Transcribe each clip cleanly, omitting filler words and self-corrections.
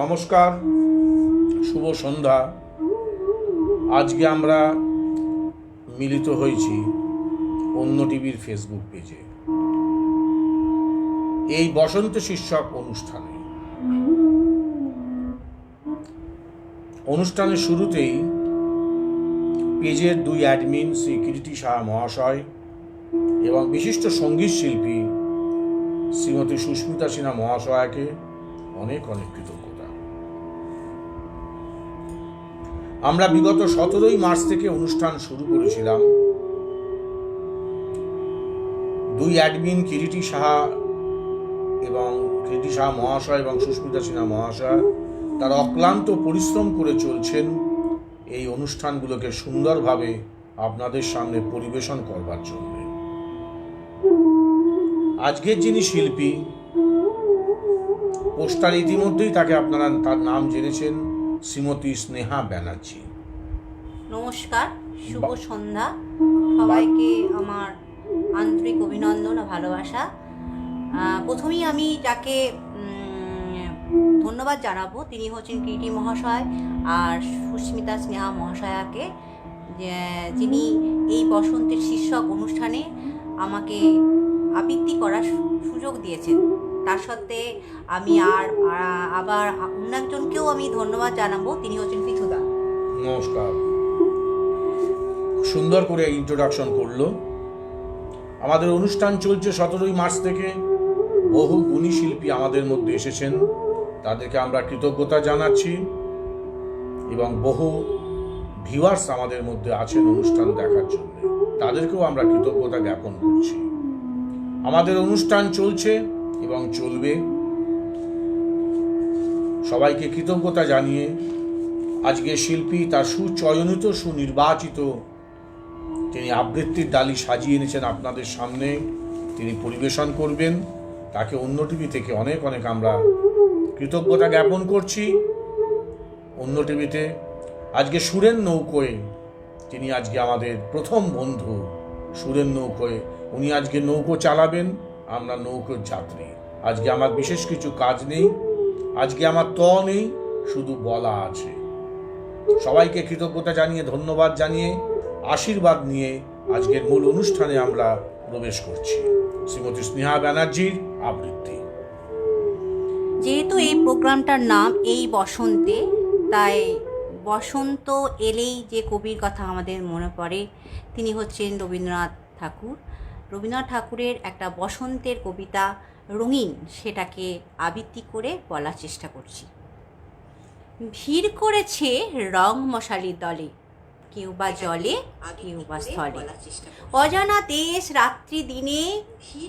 নমস্কার, শুভ সন্ধ্যা। আজকে আমরা মিলিত হয়েছি অন্য টিভির ফেসবুক পেজে এই বসন্ত শীর্ষক অনুষ্ঠানের শুরুতেই পেজের দুই অ্যাডমিন শ্রী কিরিটি সাহা মহাশয় এবং বিশিষ্ট সঙ্গীত শিল্পী শ্রীমতী সুস্মিতা সিনহা মহাশয়াকে অনেক অনেক কৃতজ্ঞতা। আমরা বিগত 17 মার্চ থেকে অনুষ্ঠান শুরু করেছিলাম। দুই অ্যাডমিন কিরিটি সাহা মহাশয় এবং সুস্মিতা সিনহা মহাশয় তারা অক্লান্ত পরিশ্রম করে চলছেন এই অনুষ্ঠানগুলোকে সুন্দরভাবে আপনাদের সামনে পরিবেশন করবার জন্য। আজকের যিনি শিল্পী, পোস্টার ইতিমধ্যেই আপনারা তার নাম জেনেছেন, শ্রীমতী স্নেহা ব্যানার্জি। নমস্কার, শুভ সন্ধ্যা সবাইকে, আমার আন্তরিক অভিনন্দন ও ভালোবাসা। প্রথমেই আমি যাকে ধন্যবাদ জানাবো তিনি হচ্ছেন কিরিটি মহাশয় আর সুস্মিতা স্নেহা মহাশয়াকে, যিনি এই বসন্তের শীর্ষক অনুষ্ঠানে আমাকে আবৃত্তি করার সুযোগ দিয়েছেন। তার সত্ত্বে আমি আবার অন্য একজনকেও আমি ধন্যবাদ জানাবো, তিনি হচ্ছেন পৃথুদা। নমস্কার। সুন্দর করে ইন্ট্রোডাকশন করলো। আমাদের অনুষ্ঠান চলছে 17 মার্চ থেকে। বহু গুণী শিল্পী আমাদের মধ্যে এসেছেন, তাদেরকে আমরা কৃতজ্ঞতা জানাচ্ছি এবং বহু ভিউয়ার্স আমাদের মধ্যে আছেন অনুষ্ঠান দেখার জন্য, তাদেরকেও আমরা কৃতজ্ঞতা জ্ঞাপন করছি। আমাদের অনুষ্ঠান চলছে এবং চলবে। সবাইকে কৃতজ্ঞতা জানিয়ে আজকে শিল্পী তার সুচয়নিত সুনির্বাচিত তিনি আবৃত্তির ডালি সাজিয়ে এনেছেন আপনাদের সামনে, তিনি পরিবেশন করবেন। তাকে অন্য টিভি থেকে অনেক অনেক আমরা কৃতজ্ঞতা জ্ঞাপন করছি। অন্য টিভিতে আজকে সুরের নৌকোয়, তিনি আজকে আমাদের প্রথম বন্ধু সুরের নৌকোয়, উনি আজকে নৌকো চালাবেন, আমরা নৌকোর যাত্রী। আজকে আমার বিশেষ কিছু কাজ নেই, আজকে আমার নেই, শুধু বলা আছে। সবাইকে কৃতজ্ঞতা জানিয়ে, ধন্যবাদ জানিয়ে, আশীর্বাদ নিয়ে আজকের মূল অনুষ্ঠানে আমরা প্রবেশ করছি। শ্রীমতী স্নেহা ব্যানার্জির আবৃত্তি। যেহেতু এই প্রোগ্রামটার নাম এই বসন্তে, তাই বসন্ত এলেই যে কবির কথা আমাদের মনে পড়ে তিনি হচ্ছেন রবীন্দ্রনাথ ঠাকুর। রবীন্দ্রনাথ ঠাকুরের একটা বসন্তের কবিতা রঙিন, সেটাকে আবৃত্তি করে বলার চেষ্টা করছি। ভিড় করেছে রং মশালির দলে, কেউ বা জলে কেউ বা স্থলে, অজানা দেশ রাত্রি দিনে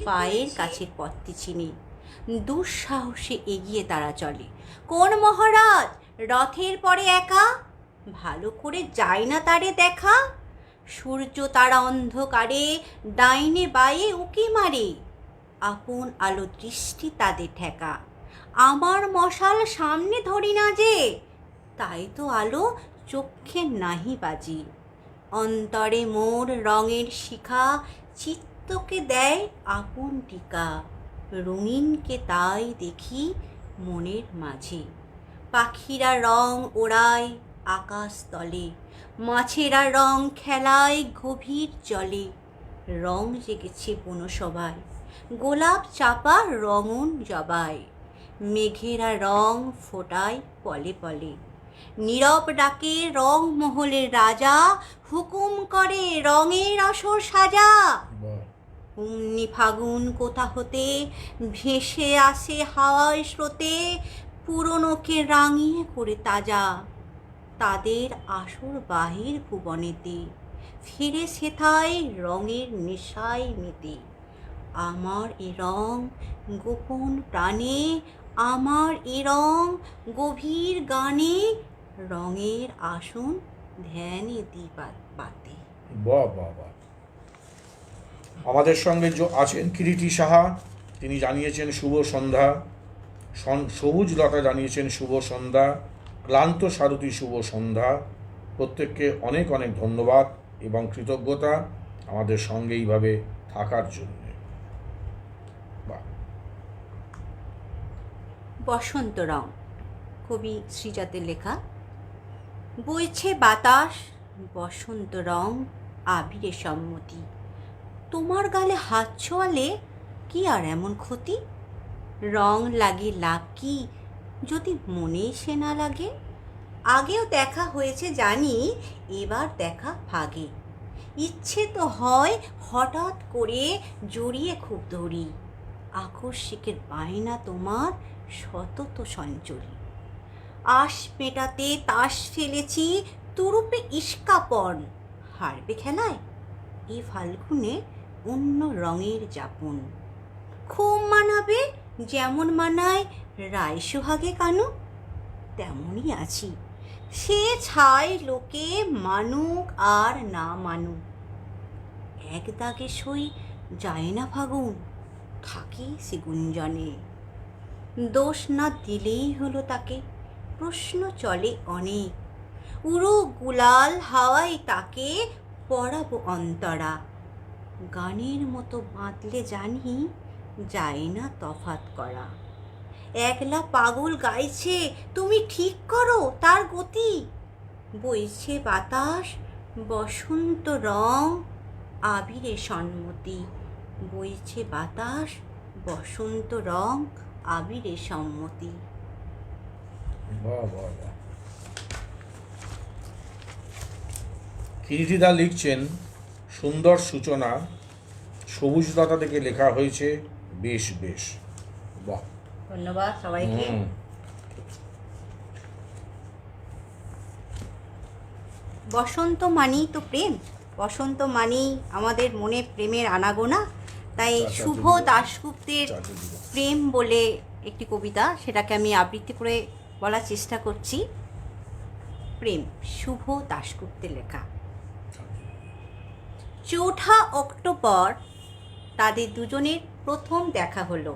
পায়ের কাছের পথটি চিনে, দুঃসাহসে এগিয়ে তারা চলে। কোন মহারাজ রথের পরে একা, ভালো করে যায় না তারে দেখা, সূর্য তারা অন্ধকারে ডাইনে বায়ে উকি মারে, আপন আলো দৃষ্টি তাদের ঠেকা, আমার মশাল সামনে ধরি না যে, তাই তো আলো চক্ষে নাহি বাজি, অন্তরে মোর রঙের শিখা, চিত্তকে দেয় আপন টিকা, রঙিনকে তাই দেখি মনের মাঝে, পাখিরা রং ওড়ায় আকাশ তলে, মাছেরা রং খেলায় গভীর জলে, রং জেগেছে বনসভায়, গোলাপ চাপা রঙন জবায়, মেঘেরা রং ফোটায় পলে পলে, নীরব ডাকে রং মহলের রাজা, হুকুম করে রঙের আসর সাজা। অমনি ফাগুন কোথা হতে ভেসে আসে হাওয়ায় স্রোতে, পুরনোকে রাঙিয়ে করে তাজা, তাদের আসর বাহির ভুবনেতে, ফিরে সেথায় রঙের নেশায় মেতে, আমার এ রং গোপন প্রাণে, আমার এ রং গভীর গানে, রঙের আসন ধ্যানে পাতে। বাহ বাহ বাহ। আমাদের সঙ্গে আছেন কিরিটি সাহা, তিনি জানিয়েছেন শুভ সন্ধ্যা। সবুজ লতা জানিয়েছেন শুভ সন্ধ্যা। ক্লান্ত সারথী শুভ সন্ধ্যা। প্রত্যেককে অনেক অনেক ধন্যবাদ এবং কৃতজ্ঞতা আমাদের সঙ্গে এইভাবে থাকার জন্য। বসন্ত রং। কবি শ্রীজাতের লেখা। বইছে বাতাস বসন্ত রং আবিরে সম্মতি, তোমার গালে হাত ছোঁয়ালে কি আর এমন ক্ষতি? রং লাগে লাভ কি যদি মনে সে না লাগে? আগেও দেখা হয়েছে জানি, এবার দেখা ভাগে। ইচ্ছে তো হয় হঠাৎ করে জড়িয়ে খুব ধরি, আকস্মিকের বায়না তোমার সতত সঞ্চরী। আশ মেটাতে তাস ফেলেছি তুরুপে ইস্কাপন, হারবে খেলায় এ ফাল্গুনে অন্য রঙের যাপন। খুব মানাবে যেমন মানায় রায় সোহাগে কানু, তেমনই আছি সে ছাই লোকে মানুক আর না মানুক। এক দাগে সই যায় না ফাগুন, থাকে সে গুঞ্জনে। দোষ না দিলেই হলো তাকে, প্রশ্ন চলে অনেক। উড়ো গুলাল হাওয়ায় তাকে পরাবো অন্তরা, গানের মতো বাঁধলে জানি যায় না তফাৎ করা। একলা পাগল গাইছে তুমি ঠিক করো তার গতি, বইছে বাতাস বসন্ত রং আবিরে সম্মতি, বইছে বাতাস বসন্ত রং আবিরে সম্মতি। বাহ বাহ বাহ। কিরিটিদা লিখছেন, সুন্দর সূচনা, সবুজলতা থেকে লেখা হয়েছে, বেশ বেশ। বাহ, ধন্যবাদ সবাইকে। বসন্ত মানেই তো প্রেম, বসন্ত মানেই আমাদের মনে প্রেমের আনাগোনা। তাই শুভ দাশগুপ্তের প্রেম বলে একটি কবিতা, সেটাকে আমি আবৃত্তি করে বলার চেষ্টা করছি। প্রেম, শুভ দাশগুপ্তের লেখা। 4 অক্টোবর তাদের দুজনের প্রথম দেখা হলো।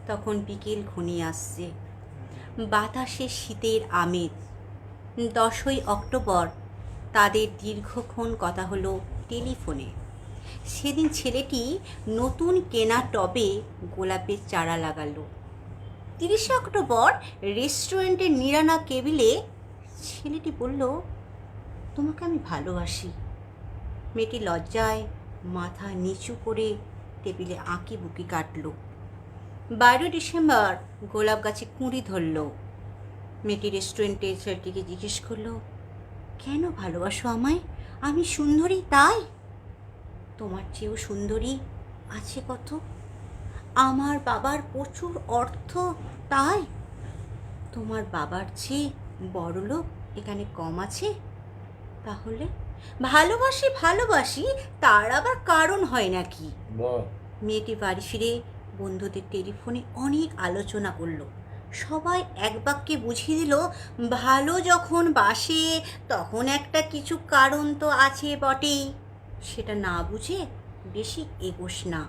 তখন বিকেল ঘনিয়ে আসছে, বাতাসে শীতের আমেজ। 10 অক্টোবর তাদের দীর্ঘক্ষণ কথা হলো টেলিফোনে। সেদিন ছেলেটি নতুন কেনা টবে গোলাপের চারা লাগালো। 30 অক্টোবর রেস্টুরেন্টের নিরানা কেবিলে ছেলেটি বলল, তোমাকে আমি ভালোবাসি। মেয়েটি লজ্জায় মাথা নিচু করে টেবিলে আঁকি বুকি কাটল। 12 ডিসেম্বর গোলাপ গাছে কুঁড়ি ধরল। মেয়েটি রেস্টুরেন্টে ছেলেটিকে জিজ্ঞেস করলো, কেন ভালোবাসো আমায়? আমি সুন্দরী তাই? তোমার চেয়েও সুন্দরী আছে কত? আমার বাবার প্রচুর অর্থ তাই? তোমার বাবার চেয়ে বড়লোক এখানে কম আছে? তাহলে ভালোবাসি ভালোবাসি তার আবার কারণ হয় নাকি? মেয়েটি বাড়ি ফিরে বন্ধুদের টেলিফোনে অনেক আলোচনা করলো। সবাই এক বাক্যে বুঝিয়ে দিল, ভালো যখন বাসে তখন একটা কিছু কারণ তো আছে বটেই, সেটা না বুঝে বেশি এগোস না।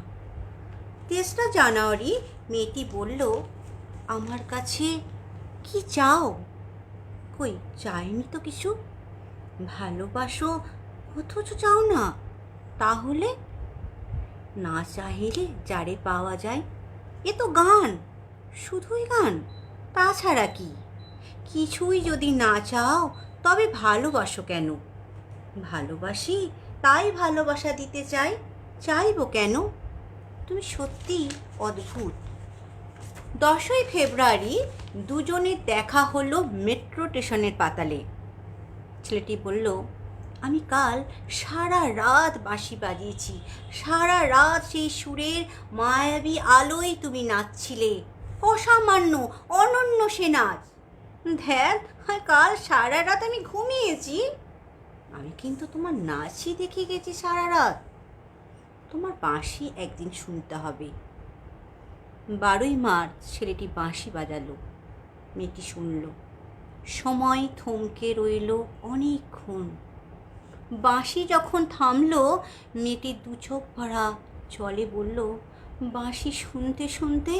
23 জানুয়ারি মেয়েটি বলল, আমার কাছে কি চাও? কই চাইনি তো কিছু। ভালোবাসো অথচ চাও না? তাহলে না চাহিলে যারে পাওয়া যায়, এ তো গান, শুধুই গান, তাছাড়া কি? কিছুই যদি না চাও তবে ভালোবাসো কেন? ভালোবাসি তাই ভালোবাসা দিতে চাই, চাইবো কেন? তুমি সত্যি অদ্ভুত। 10 ফেব্রুয়ারি দুজনের দেখা হলো মেট্রো স্টেশনের পাতালে। ছেলেটি বলল, আমি কাল সারা রাত বাঁশি বাজিয়েছি, সারা রাত সেই সুরের মায়াবী আলোয় তুমি নাচছিলে, অসামান্য অনন্য সে নাচ। ধ্যান, কাল সারা রাত আমি ঘুমিয়েছি, আমি কিন্তু তোমার নাচই দেখে গেছি সারা রাত। তোমার বাঁশি একদিন শুনতে হবে। 12 মার্চ ছেলেটি বাঁশি বাজালো। মেয়েটি শুনল। সময় থমকে রইল অনেকক্ষণ। বাঁশি যখন থামলো, মেয়েটি 2 চোখ ভরা জলে বলল, বাঁশি শুনতে শুনতে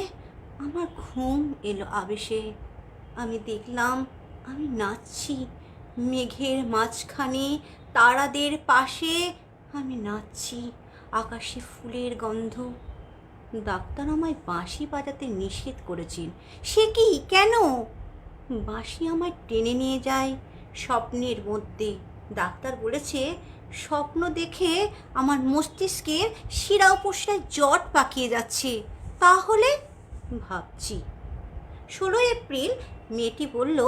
আমার ঘুম এলো আবেশে। আমি দেখলাম আমি নাচছি মেঘের মাঝখানে, তারাদের পাশে আমি নাচছি, আকাশে ফুলের গন্ধ। ডাক্তার আমায় বাঁশি বাজাতে নিষেধ করেছেন। সে কি, কেন? বাঁশি আমায় টেনে নিয়ে যায় স্বপ্নের মধ্যে। ডাক্তার বলেছে স্বপ্ন দেখে আমার মস্তিষ্কের শিরা উপশিরায় জট পাকিয়ে যাচ্ছে। তাহলে ভাবছি 16 এপ্রিল মেয়েটি বলল,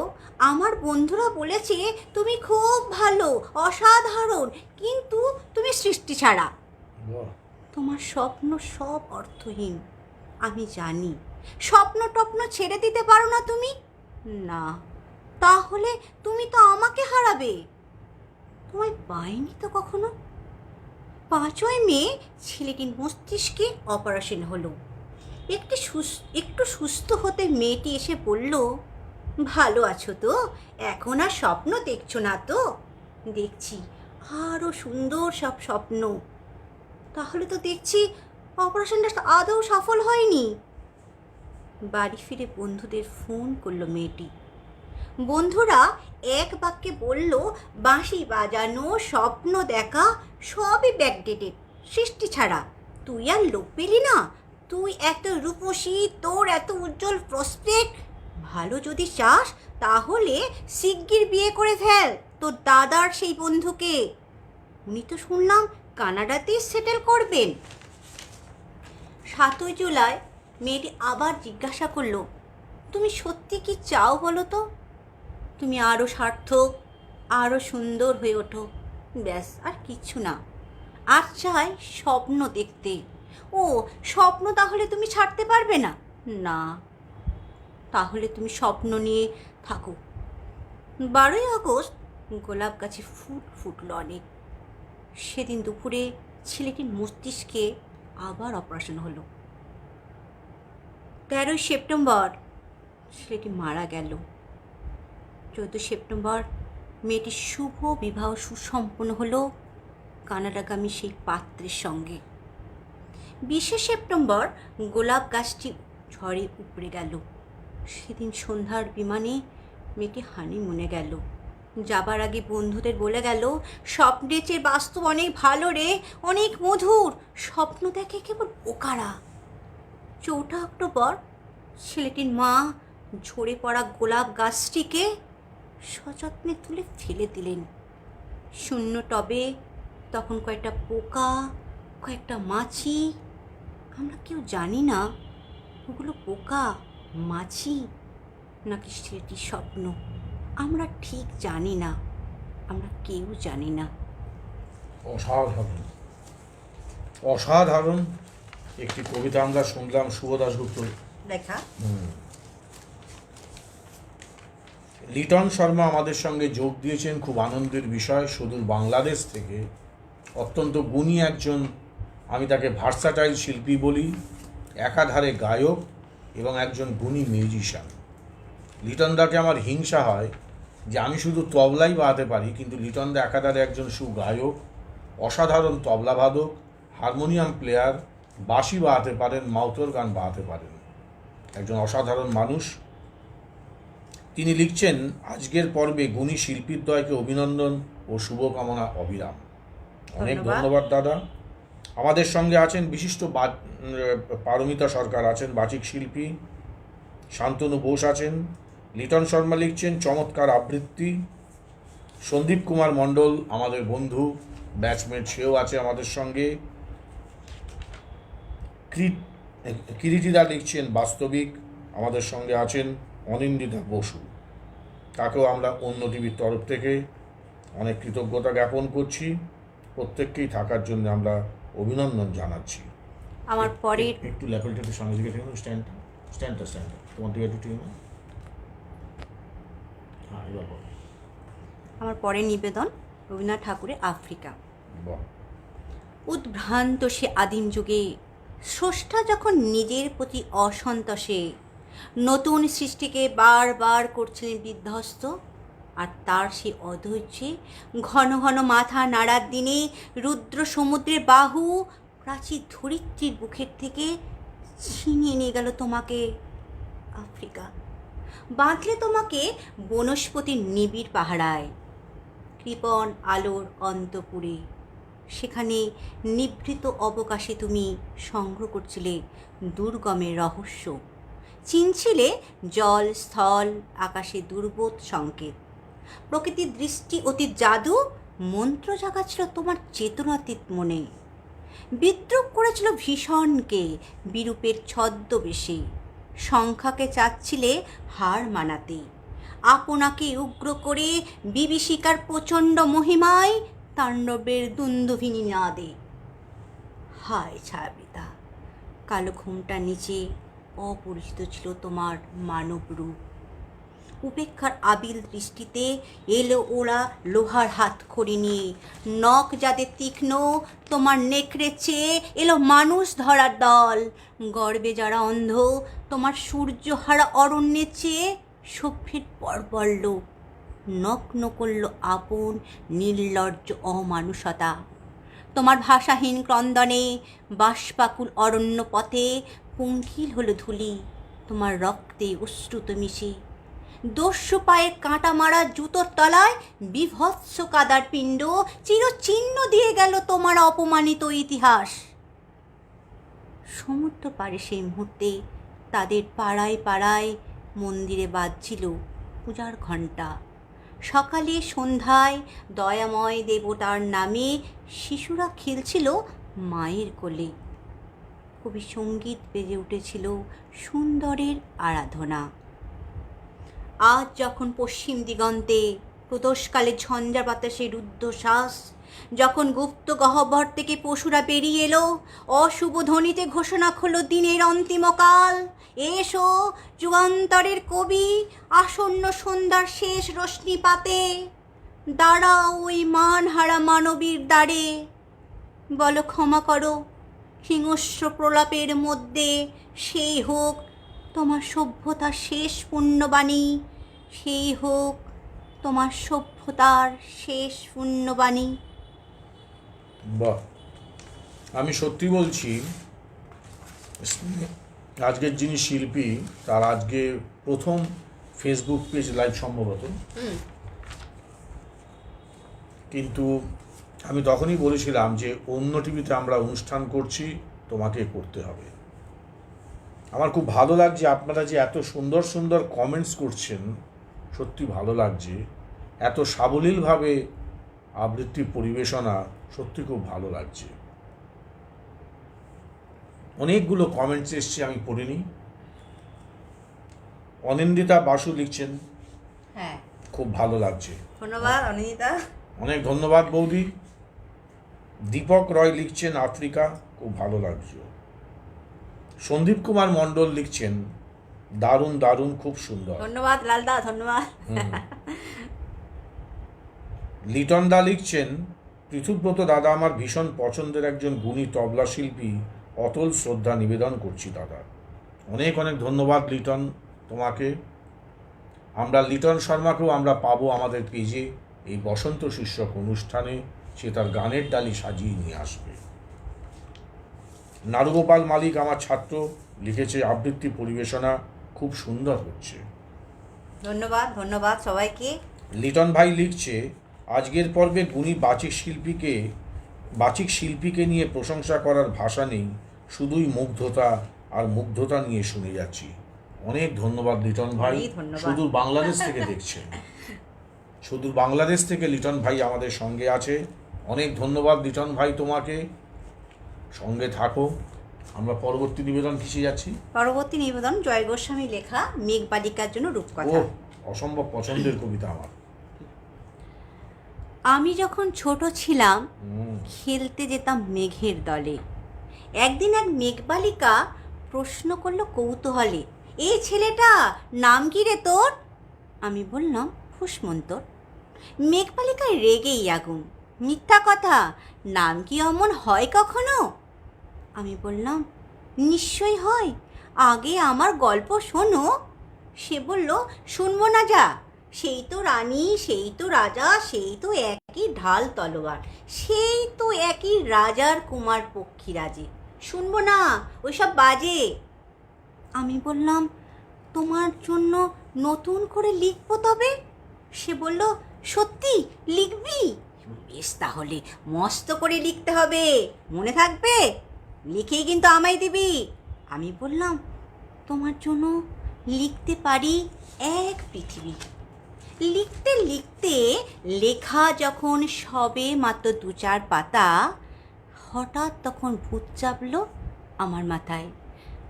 আমার বন্ধুরা বলেছে তুমি খুব ভালো, অসাধারণ, কিন্তু তুমি সৃষ্টি ছাড়া। বাহ, তোমার স্বপ্ন সব অর্থহীন। আমি জানি স্বপ্ন টপ্ন ছেড়ে দিতে পারো না তুমি। না, তাহলে তুমি তো আমাকে হারাবে। তোমায় পাইনি তো কখনো। 5ই মে ছেলেটির মস্তিষ্কে অপারেশন হলো। একটু সুস্থ হতে মেয়েটি এসে বলল, ভালো আছো তো? এখন আর স্বপ্ন দেখছো না তো? দেখছি আরও সুন্দর সব স্বপ্ন। তাহলে তো দেখছি অপারেশনটা আদৌ সফল হয়নি। বাড়ি ফিরে বন্ধুদের ফোন করলো মেয়েটি। বন্ধুরা এক বাক্যে বলল, বাঁশি বাজানো, স্বপ্ন দেখা সবই ব্যাকডেটেড, সৃষ্টি ছাড়া। তুই আর লোক পেলি না? তুই এত রূপসী, তোর এত উজ্জ্বল প্রসপেক্ট। ভালো যদি চাস তাহলে শিগগির বিয়ে করে ফেল তোর দাদার সেই বন্ধুকে। উনি তো শুনলাম কানাডাতেই সেটেল করবেন। 7ই জুলাই মেয়েটি আবার জিজ্ঞাসা করলো, তুমি সত্যি কি চাও বলো তো? তুমি আরও সার্থক, আরও সুন্দর হয়ে ওঠো, ব্যাস আর কিচ্ছু না। আর চাই স্বপ্ন দেখতে। ও, স্বপ্ন তাহলে তুমি ছাড়তে পারবে না? না, তাহলে তুমি স্বপ্ন নিয়ে থাকো। 12ই আগস্ট গোলাপ গাছে ফুল ফুটলো অনেক। সেদিন দুপুরে ছেলেটির মস্তিষ্কে আবার অপারেশন হলো। 13ই সেপ্টেম্বর ছেলেটি মারা গেল। 14 সেপ্টেম্বর মেয়েটির শুভ বিবাহ সুসম্পন্ন হলো কানাডাগামী সেই পাত্রের সঙ্গে। 20শে সেপ্টেম্বর গোলাপ গাছটি ঝড়ে উপড়ে গেল। সেদিন সন্ধ্যার বিমানে মেয়েটি হানিমুনে গেল। যাবার আগে বন্ধুদের বলে গেল, স্বপ্নের চেয়ে বাস্তব অনেক ভালো রে, অনেক মধুর। স্বপ্ন দেখে কেবল বোকারা। 4 অক্টোবর ছেলেটির মা ঝরে পড়া গোলাপ গাছটিকে সযত্নে তুলে ফেলে দিলেন। শূন্য টবে তখন কয়েকটা পোকা, কয়েকটা মাছি। আমরা কেউ জানি না ওগুলো পোকা, মাছি নাকি ছেলেটির স্বপ্ন। আমরা ঠিক জানি না, আমরা কেউ জানি না। অসাধারণ, অসাধারণ একটি কবিতা আমরা শুনলাম শুভ দাশগুপ্ত। দেখা লিটন শর্মা আমাদের সঙ্গে যোগ দিয়েছেন, খুব আনন্দের বিষয়। সুদূর বাংলাদেশ থেকে অত্যন্ত গুণী একজন, আমি তাকে ভার্সাটাইল শিল্পী বলি, একাধারে গায়ক এবং একজন গুণী মিউজিশিয়ান। লিটনদাকে আমার হিংসা হয় যে আমি শুধু তবলাই বাজাতে পারি, কিন্তু লিটনদা একাধারে একজন সুগায়ক, অসাধারণ তবলাবাদক, হারমোনিয়াম প্লেয়ার, বাঁশি বাজাতে পারেন, মাউথর গান বাজাতে পারেন, একজন অসাধারণ মানুষ। তিনি লিখছেন, আজকের পর্বে গুণী শিল্পীদ্বয়কে অভিনন্দন ও শুভকামনা অবিরাম। অনেক ধন্যবাদ দাদা। আমাদের সঙ্গে আছেন বিশিষ্ট পারমিতা সরকার আছেন, বাচিক শিল্পী। শান্তনু বোস আছেন। লিটন শর্মা লিখছেন, চমৎকার আবৃত্তি। সন্দীপ কুমার মণ্ডল আমাদের বন্ধু, ব্যাচমেট, সেও আছে আমাদের সঙ্গে। কিরিটিদা লিখছেন বাস্তবিক, আমাদের সঙ্গে আছেন অনিন্দিতা বসু। তাকেও আমরা অন্য টিভির তরফ থেকে অনেক কৃতজ্ঞতা জ্ঞাপন করছি। প্রত্যেককেই থাকার জন্য আমরা অভিনন্দন জানাচ্ছি। আমার পরের একটু লেভেলটা একটু সামনে দিকে ঠেকুন, স্ট্যান্ডটা তোমার দিকে একটু ঠেকুন। হ্যাঁ, এবার বলো। আমার পরের নিবেদন রবীন্দ্রনাথ ঠাকুরের আফ্রিকা। বাহ। উদ্ভ্রান্ত সে আদিম যুগে স্রষ্টা যখন নিজের প্রতি অসন্তোষে নতুন সৃষ্টিকে বারবার করছিলেন বিধ্বস্ত, আর তার সে অধৈর্যে ঘন ঘন মাথা নাড়ার দিনে রুদ্র সমুদ্রের বাহু প্রাচীর ধরিত্রীর বুকের থেকে ছিনিয়ে নিয়ে গেল তোমাকে আফ্রিকা। বাঁধলে তোমাকে বনস্পতির নিবিড় পাহারায়, কৃপণ আলোর অন্তপুরে। সেখানে নিভৃত অবকাশে তুমি সংগ্রহ করছিলে দুর্গমের রহস্য, চিনছিলে জল, স্থল, আকাশে দুর্বোধ সংকেত। প্রকৃতির দৃষ্টি অতি জাদু মন্ত্র জাগাচ্ছিল তোমার চেতনাতীত মনে। বিদ্রুপ করেছিল ভীষণকে বিরূপের ছদ্মবেশে। সংখ্যাকে চাচ্ছিলে হার মানাতে। আপনাকে উগ্র করে বিভীষিকার প্রচণ্ড মহিমায় তাণ্ডবের দুন্দুভিনী নাদে। হায় ছায়াবৃতা, কালো ঘুমটার নিচে অপরিচিত ছিল তোমার মানব রূপ। উপেক্ষার আবিল দৃষ্টিতে এলো ওরা লোহার হাতখড়ি নিয়ে। নখ যাদের তীক্ষ্ণ, তোমার নেকড়ে চেয়ে এলো মানুষ ধরার দল। গর্বে যারা অন্ধ, তোমার সূর্যহারা অরণ্যে চেয়ে সভ্যের পরপর লোক। নগ্ন করল আপন নির্লজ্জ অমানুষতা। তোমার ভাষাহীন ক্রন্দনে বাষ্পাকুল অরণ্য পথে পঙ্কিল হলো ধূলি তোমার রক্তে অশ্রুত মিশে। দস্যু পায়ের কাঁটা মারা জুতোর তলায় বিভৎস কাদার পিণ্ড চিরচিহ্ন দিয়ে গেল তোমার অপমানিত ইতিহাস। সমুদ্র পারে সেই মুহূর্তে তাদের পাড়ায় পাড়ায় মন্দিরে বাজছিল পূজার ঘণ্টা। সকালে সন্ধ্যায় দয়াময় দেবতার নামে শিশুরা খেলছিল মায়ের কোলে। কবি সঙ্গীত বেজে উঠেছিল সুন্দরের আরাধনা। আজ যখন পশ্চিম দিগন্তে প্রদোষকালে ঝঞ্ঝা বাতাসে রুদ্ধশ্বাস, যখন গুপ্ত গহ্বর থেকে পশুরা বেরিয়ে এলো, অশুভ ধ্বনিতে ঘোষণা হলো দিনের অন্তিমকাল। এসো যুগান্তরের কবি, আসন্ন সন্ধ্যার শেষ রশ্মিপাতে দাঁড়াও ওই মানহারা মানবীর দ্বারে। বলো ক্ষমা করো হিংস্র প্রলাপের মধ্যে, সেই হোক তোমার সভ্যতার শেষ পুণ্যবাণী, সেই হোক তোমার সভ্যতার শেষ পুণ্যবাণী। বাহ, আমি সত্যি বলছি, আজকের যিনি শিল্পী তার আজকে প্রথম ফেসবুক পেজ লাইভ সম্ভবত, কিন্তু আমি তখনই বলেছিলাম যে অন্য টিভিতে আমরা অনুষ্ঠান করছি, তোমাকে করতে হবে। আমার খুব ভালো লাগছে আপনারা যে এত সুন্দর সুন্দর কমেন্টস করছেন, সত্যি ভালো লাগছে। এত সাবলীলভাবে আবৃত্তি পরিবেশনা সত্যি খুব ভালো লাগছে। অনেকগুলো কমেন্টস এসছে, আমি পড়িনি। অনিন্দিতা বাসু লিখছেন, হ্যাঁ খুব ভালো লাগছে। ধন্যবাদ অনিন্দিতা। অনেক ধন্যবাদ বৌদি। দীপক রয় লিখছেন আফ্রিকা, খুব ভালো লাগছে। সন্দীপ কুমার মণ্ডল লিখছেন দারুণ দারুণ, খুব সুন্দর। ধন্যবাদ লালদা, ধন্যবাদ। লিটন দা লিখছেন পৃথুব্রত দাদা আমার ভীষণ পছন্দের একজন গুণী তবলা শিল্পী, অতল শ্রদ্ধা নিবেদন করছি দাদা। অনেক অনেক ধন্যবাদ লিটন তোমাকে। আমরা লিটন শর্মাকেও আমরা পাবো আমাদের পেজে এই বসন্ত শীর্ষক অনুষ্ঠানে। সে তার গানের ডালি সাজিয়ে নিয়ে আসবে। নারুগোপাল মালিক আমার ছাত্র লিখেছে আবৃত্তি পরিবেশনা খুব সুন্দর হচ্ছে। ধন্যবাদ ধন্যবাদ সবাইকে। লিটন ভাই লিখছে আজকের পর্বে গুণী বাচিক শিল্পীকে নিয়ে প্রশংসা করার ভাষা নেই, শুধুই মুগ্ধতা আর মুগ্ধতা নিয়ে শুনে যাচ্ছি। অনেক ধন্যবাদ লিটন ভাই। সুদূর বাংলাদেশ থেকে দেখছেন, সুদূর বাংলাদেশ থেকে লিটন ভাই আমাদের সঙ্গে আছে। অনেক ধন্যবাদ লিটন ভাই তোমাকে, সঙ্গে থাকো। আমরা পরবর্তী নিবেদন কিসে যাচ্ছি? পরবর্তী নিবেদন জয় গোস্বামী লেখা মেঘবালিকার জন্য ও রূপকথা। অসম্ভব পছন্দের কবিতা আমার। আমি যখন ছোট ছিলাম খেলতে যেতাম মেঘের দলে। একদিন এক মেঘবালিকা প্রশ্ন করলো কৌতূহলে, এই ছেলেটা নাম কি রে তোর? আমি বললাম ফুসমন্তর। মেঘবালিকা রেগেই আগুন, মিথ্যা কথা, নাম কি অমন হয় কখনো? আমি বললাম নিশ্চয়ই হয়, আগে আমার গল্প শোনো। সে বলল শুনবো না যা, সেই তো রানী, সেই তো রাজা, সেই তো একই ঢাল তলোয়ার, সেই তো একই রাজার কুমার পক্ষী রাজে, শুনবো না, ওইসব বাজে। আমি বললাম তোমার জন্য নতুন করে লিখবো তবে। সে বলল সত্যি লিখবি? বেশ, তাহলে মস্ত করে লিখতে হবে, মনে থাকবে, লিখেই কিন্তু আমায় দিবি। আমি বললাম তোমার জন্য লিখতে পারি এক পৃথিবী। লিখতে লিখতে লেখা যখন সবে মাত্র 2-4 পাতা, হঠাৎ তখন ভূত চাপলো আমার মাথায়।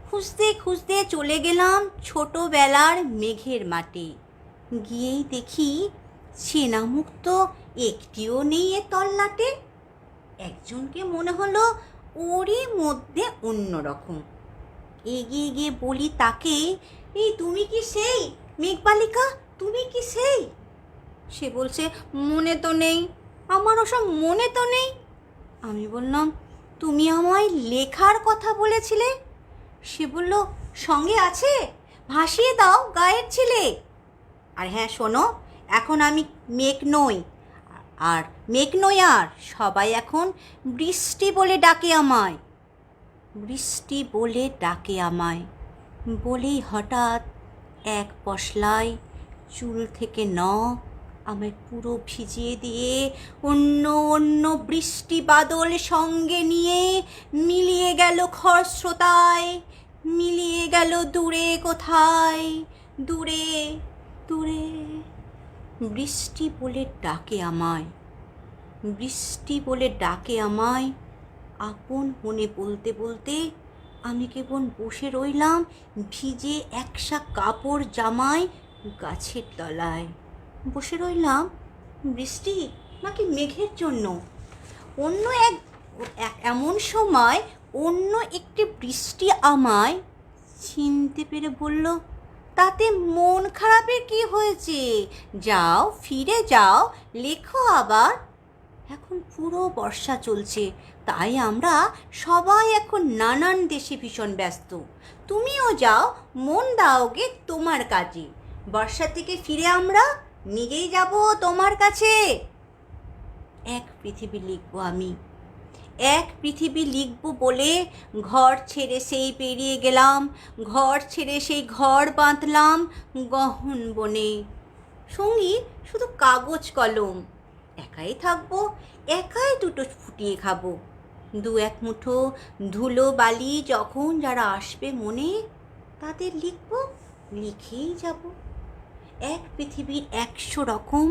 খুঁজতে খুঁজতে চলে গেলাম ছোটবেলার মেঘের মাঠে। গিয়েই দেখি চেনা মুখ তো একটিও নেই এ তল্লাটে। একজনকে মনে হলো ওরই মধ্যে অন্যরকম। এগিয়ে গিয়ে বলি তাকে, এই তুমি কি সেই মেঘবালিকা, তুমি কি সেই? সে বলছে, মনে তো নেই, আমার ওসব মনে তো নেই। আমি বললাম, তুমি আমায় লেখার কথা বলেছিলে। সে বলল, সঙ্গে আছে, ভাসিয়ে দাও গায়ের ছিলে। আর হ্যাঁ শোনো, এখন আমি মেঘ নই, আর মেঘ নই, আর সবাই এখন বৃষ্টি বলে ডাকে আমায়, বৃষ্টি বলে ডাকে আমায়। বলেই হঠাৎ এক পশলায় চুল থেকে নখ আমায় পুরো ভিজিয়ে দিয়ে অন্য অন্য বৃষ্টি বাদল সঙ্গে নিয়ে মিলিয়ে গেল খরস্রোতায়, মিলিয়ে গেল দূরে কোথায়, দূরে দূরে। বৃষ্টি বলে ডাকে আমায়, বৃষ্টি বলে ডাকে আমায়। আপন মনে বলতে বলতে আমি কেবল বসে রইলাম ভিজে একসা কাপড় জামায় গাছের তলায়। বসে রইলাম বৃষ্টি নাকি মেঘের জন্য। অন্য এমন সময় অন্য একটি বৃষ্টি আমায় চিনতে পেরে বলল, তাতে মন খারাপের কি হয়েছে, যাও ফিরে যাও, লেখো আবার। এখন পুরো বর্ষা চলছে, তাই আমরা সবাই এখন নানান দেশে ভীষণ ব্যস্ত। তুমিও যাও, মন দাওগে তোমার কাজে। বর্ষা থেকে ফিরে আমরা নিজেই যাব তোমার কাছে। এক পৃথিবী লিখবো আমি, এক পৃথিবী লিখবো বলে ঘর ছেড়ে সেই পেরিয়ে গেলাম, ঘর ছেড়ে সেই ঘর বাঁধলাম গহন বনে। সঙ্গী শুধু কাগজ কলম, একাই থাকবো, একাই দুটো ফুটিয়ে খাবো। 2-1 মুঠো ধুলো বালি যখন যারা আসবে মনে, তাদের লিখবো, লিখেই যাব। এক পৃথিবীর 100 রকম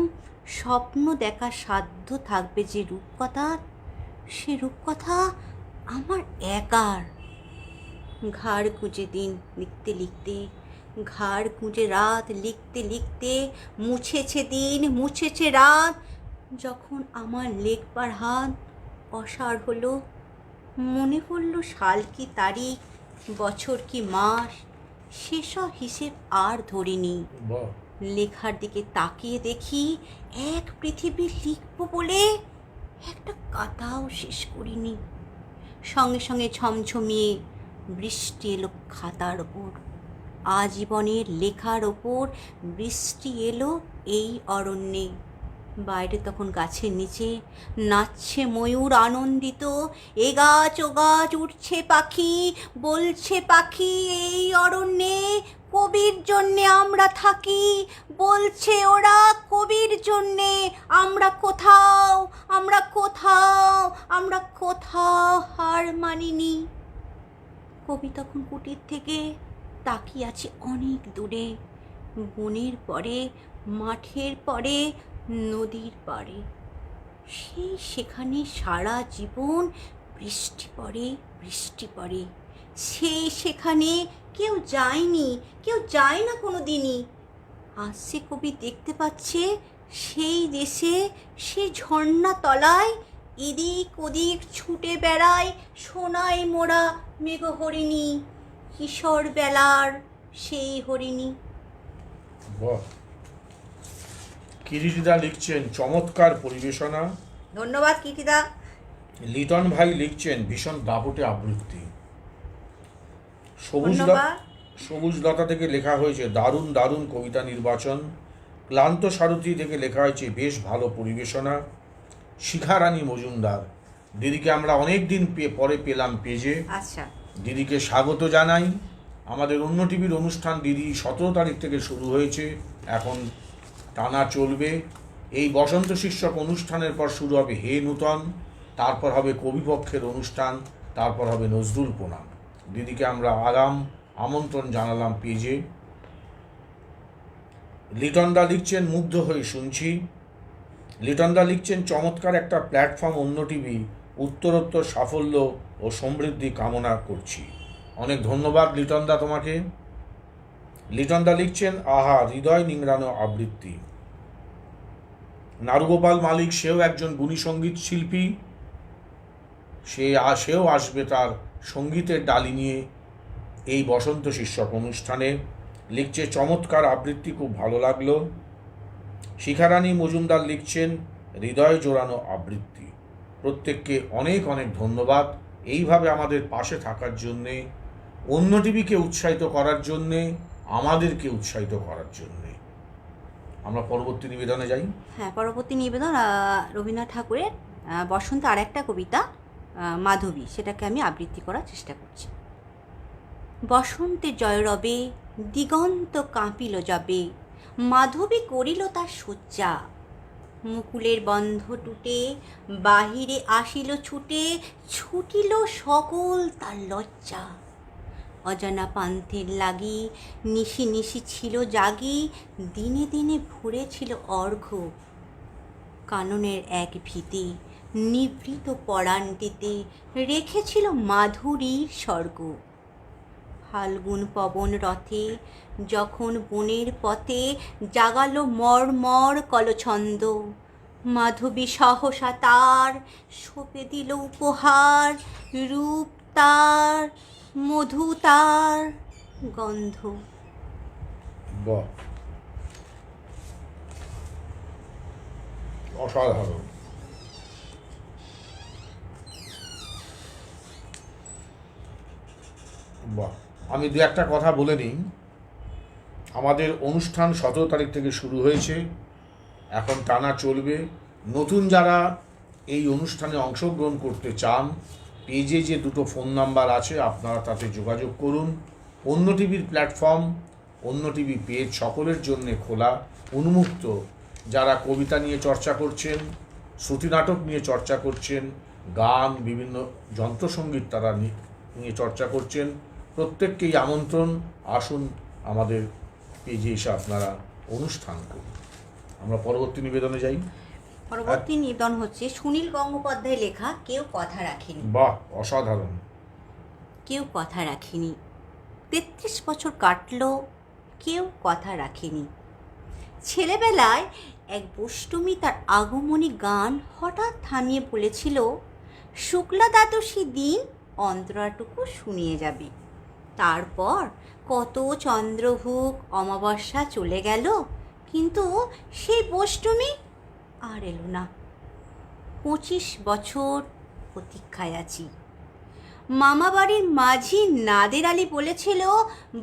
স্বপ্ন দেখার সাধ্য থাকবে যে রূপকথার, সে রূপকথা আমার একার। ঘাড় গুঁজে দিন লিখতে লিখতে, ঘাড় গুঁজে রাত লিখতে লিখতে, মুছেছে দিন মুছেছে রাত। যখন আমার লেখবার হাত অসাড় হলো, মনে পড়ল সাল কি তারিখ, বছর কি মাস, সেসব হিসেব আর ধরিনি। লেখার দিকে তাকিয়ে দেখি এক পৃথিবী লিখব বলে একটা কথাও শেষ করিনি। সঙ্গে সঙ্গে ঝমঝমিয়ে বৃষ্টি এলো খাতার ওপর, আজীবনের লেখার ওপর বৃষ্টি এলো এই অরণ্যে। বাইরে তখন গাছের নিচে নাচছে ময়ূর আনন্দিত, এ গাছ ও গাছ উঠছে পাখি, বলছে পাখি এই অরণ্যে কবির জন্যে আমরা থাকি, বলছে ওরা কবির জন্যে আমরা কোথাও, আমরা কোথাও, আমরা কোথাও হার মানিনি। কবি তখন কুটির থেকে তাকিয়ে আছে অনেক দূরে, বনের পরে, মাঠের পরে, নদীর পাড়ে। সেই সেখানে সারা জীবন বৃষ্টি পড়ে, বৃষ্টি পড়ে। সেই সেখানে কেউ যায়নি, কেউ যায় না কোনো দিনই। আজ সে কবি দেখতে পাচ্ছে সেই দেশে, সে ঝর্ণা তলায় এদিক ওদিক ছুটে বেড়ায় সোনায় মোড়া মেঘ হরিণী, কিশোর বেলার সেই হরিণী। কিরিটিদা লিখছেন চমৎকার পরিবেশনা। ধন্যবাদ কিরিটিদা। লিটন ভাই লিখছেন ভীষণ দাপটে আবৃত্তি। সবুজ লতা থেকে লেখা হয়েছে দারুণ দারুণ কবিতা নির্বাচন। ক্লান্ত সারথী থেকে লেখা হয়েছে বেশ ভালো পরিবেশনা। শিখারানী মজুমদার, দিদিকে আমরা অনেক দিন পরে পেলাম পেজে। আচ্ছা, দিদিকে স্বাগত জানাই। আমাদের অন্য টিভির অনুষ্ঠান দিদি 17 তারিখ থেকে শুরু হয়েছে, এখন টানা চলবে। এই বসন্ত শীর্ষক অনুষ্ঠানের পর শুরু হবে হে নূতন, তারপর হবে কবিপক্ষের অনুষ্ঠান, তারপর হবে নজরুল প্রণাম। দিদিকে আমরা আগাম আমন্ত্রণ জানালাম পেজে। লিটনদা লিখছেন, মুগ্ধ হয়ে শুনছি। লিটনদা লিখছেন, চমৎকার একটা প্ল্যাটফর্ম অন্য টিভি, উত্তরোত্তর সাফল্য ও সমৃদ্ধি কামনা করছি। অনেক ধন্যবাদ লিটনদা তোমাকে। লিটনদা লিখছেন, আহা হৃদয় নিংড়ানো আবৃত্তি। নারুগোপাল মালিক, সেও একজন গুণী সঙ্গীত শিল্পী, সেও আসবে তার সঙ্গীতের ডালি নিয়ে এই বসন্ত শীর্ষক অনুষ্ঠানে। লিখছে, চমৎকার আবৃত্তি, খুব ভালো লাগলো। শিখারানী মজুমদার লিখছেন, হৃদয় জোড়ানো আবৃত্তি। প্রত্যেককে অনেক অনেক ধন্যবাদ এইভাবে আমাদের পাশে থাকার জন্যে, অন্য টিভিকে উৎসাহিত করার জন্যে, আমাদেরকে উৎসাহিত করার জন্যে। আমরা পরবর্তী নিবেদনে যাই। হ্যাঁ, পরবর্তী নিবেদন রবীন্দ্রনাথ ঠাকুরের বসন্ত আর একটা কবিতা মাধবী, সেটাকে আমি আবৃত্তি করার চেষ্টা করছি। বসন্তে জয়রবে দিগন্ত কাঁপিল যাবে, মাধবী করিল তার শয্যা। মুকুলের বন্ধ টুটে বাহিরে আসিল ছুটে, ছুটিল সকল তার লজ্জা। অজানা পান্থের লাগি নিশি নিশি ছিল জাগি, দিনে দিনে ভরেছিল অর্ঘ্য। কাননের এক ভীতি নিভৃত পরাণটিতে রেখেছিল মাধুরীর স্বর্গ। ফাল্গুন পবন রথে যখন বনের পথে জাগালো মর্মর কলছন্দ, মাধবী সহসা তার সঁপে দিল উপহার, রূপ তার মধু তার গন্ধ। বাহ, অসাধারণ। বাহ, আমি দু একটা কথা বলে নিই। আমাদের অনুষ্ঠান 17 তারিখ থেকে শুরু হয়েছে, এখন টানা চলবে। নতুন যারা এই অনুষ্ঠানে অংশগ্রহণ করতে চান, পেজে যে দুটো ফোন নাম্বার আছে আপনারা তাতে যোগাযোগ করুন। অন্য টিভির প্ল্যাটফর্ম, অন্য টিভি পেজ সকলের জন্যে খোলা, উন্মুক্ত। যারা কবিতা নিয়ে চর্চা করছেন, শ্রুতিনাটক নিয়ে চর্চা করছেন, গান, বিভিন্ন যন্ত্রসঙ্গীত তারা নিয়ে চর্চা করছেন, প্রত্যেককেই আমন্ত্রণ, আসুন আমাদের পেজে এসে আপনারা অনুষ্ঠান করুন। আমরা পরবর্তী নিবেদনে যাই। পরবর্তী নিবেদন হচ্ছে সুনীল গঙ্গোপাধ্যায় লেখা কেউ কথা রাখেনি। বাহ, অসাধারণ। কেউ কথা রাখেনি। 33 বছর কাটলো, কেউ কথা রাখেনি। ছেলেবেলায় এক বষ্টমী তার আগমনী গান হঠাৎ থামিয়ে বলেছিল, শুক্লা দ্বাদশী দিন অন্তরাটুকু শুনিয়ে যাবে। তারপর কত চন্দ্রভোগ অমাবস্যা চলে গেল, কিন্তু সেই বষ্টমী আর এলো না। 25 বছর প্রতীক্ষায় আছি। মামা বাড়ির মাঝি নাদের আলী বলেছিল,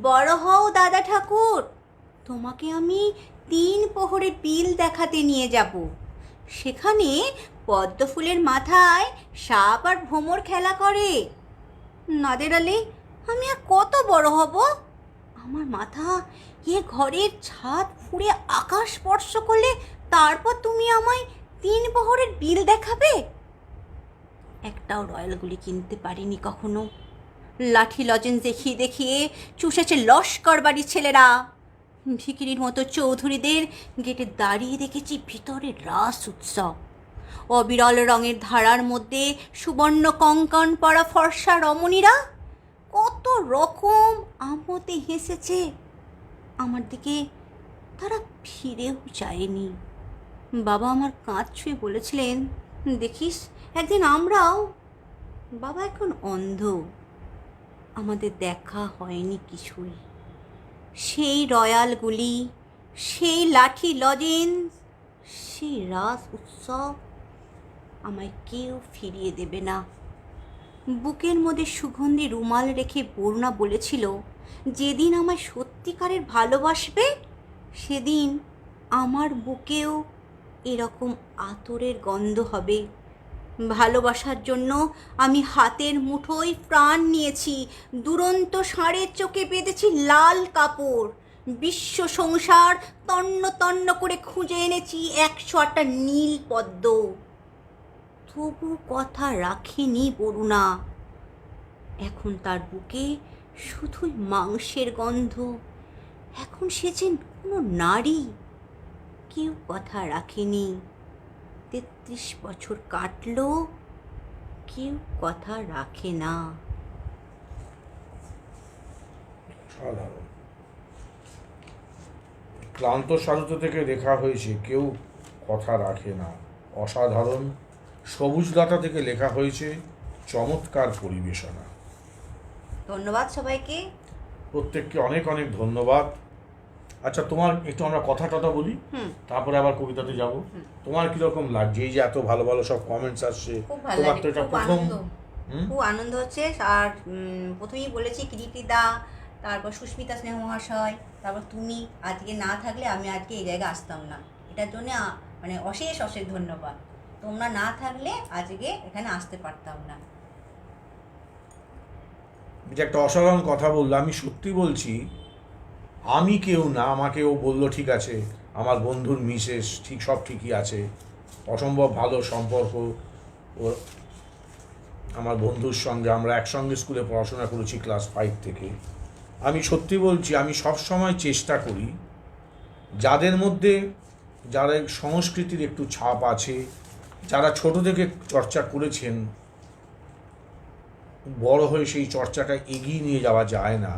বড় হও দাদা ঠাকুর, তোমাকে আমি 3 প্রহরে বিল দেখাতে নিয়ে যাব। সেখানে পদ্মফুলের মাথায় সাপ আর ভ্রমর খেলা করে। নাদের আলী, আমি আর কত বড় হব? আমার মাথা এ ঘরের ছাদ ফুঁড়ে আকাশ স্পর্শ করলে তারপর তুমি আমায় 3 প্রহরের বিল দেখাবে? একটাও রয়্যাল গুলি কিনতে পারিনি কখনো। লাঠি লজেন্স দেখিয়ে দেখিয়ে চুষেছে লস্কর বাড়ির ছেলেরা। ভিখিরির মতো চৌধুরীদের গেটে দাঁড়িয়ে দেখেছি ভিতরে রাস উৎসব। অবিরল রঙের ধারার মধ্যে সুবর্ণ কঙ্কণ পরা ফর্সা রমণীরা কত রকম আমতে হেসেছে। আমার দিকে তারা ফিরেও চায়নি। বাবা আমার কাঁধ ছুঁয়ে বলেছিলেন, দেখিস একদিন আমরাও। বাবা এখন অন্ধ, আমাদের দেখা হয়নি কিছুই। সেই রয়্যালগুলি, সেই লাঠি লজেন্স, সেই রাস উৎসব আমায় কেউ ফিরিয়ে দেবে না। বুকের মধ্যে সুগন্ধি রুমাল রেখে বরুণা বলেছিল, যেদিন আমায় সত্যিকারের ভালোবাসবে সেদিন আমার বুকেও এরকম আতরের গন্ধ হবে। ভালোবাসার জন্য আমি হাতের মুঠোয় প্রাণ নিয়েছি, দুরন্ত ষাঁড়ের চোখে বেঁধেছি লাল কাপড়। বিশ্ব সংসার তন্ন তন্ন করে খুঁজে এনেছি 108টা নীল পদ্ম। তবু কথা রাখেনি বরুণা। এখন তার বুকে শুধুই মাংসের গন্ধ। এখন সে যে কোনো নারী কেউ কথা রাখেনি। 33 বছর কাটলো, কেউ কথা রাখে না। সাধারণ ক্লান্ত সারথি থেকে লেখা হয়েছে কেউ কথা রাখে না। অসাধারণ সবুজলতা থেকে লেখা হয়েছে চমৎকার পরিবেশনা। ধন্যবাদ সবাইকে। প্রত্যেককে অনেক অনেক ধন্যবাদ। আচ্ছা, তোমার একটু আমরা কথা টথা বলি, তারপরে আবার কবিতাতে যাব। তোমার কিরকম লাগছে এই যে এত ভালো ভালো সব কমেন্টস আসছে? খুব ভালো তোমার লাগে, তো এটা খুব প্রথম। আনন্দ, খুব আনন্দ হচ্ছে। আর প্রথমেই বলেছি কৃতি দা, তারপর সুস্মিতা স্নেহ মহাশয়, তারপর তুমি আজকে না থাকলে আমি আজকে এই জায়গায় আসতাম না। এটার জন্য মানে অশেষ অশেষ ধন্যবাদ। তোমরা না থাকলে আজকে এখানে আসতে পারতাম না। যে একটা অসাধারণ কথা বললো, আমি সত্যি বলছি, আমি কেউ না, আমাকে ও বললো ঠিক আছে, আমার বন্ধুর মিসেস ঠিক সব ঠিকই আছে, অসম্ভব ভালো সম্পর্ক ও আমার বন্ধুর সঙ্গে। আমরা একসঙ্গে স্কুলে পড়াশোনা করেছি ক্লাস 5 থেকে। আমি সত্যি বলছি, আমি সব সময় চেষ্টা করি যাদের মধ্যে যারা সংস্কৃতির একটু ছাপ আছে, যারা ছোট থেকে চর্চা করেছেন, বড় হয়ে সেই চর্চাটা এগিয়ে নিয়ে যাওয়া যায় না,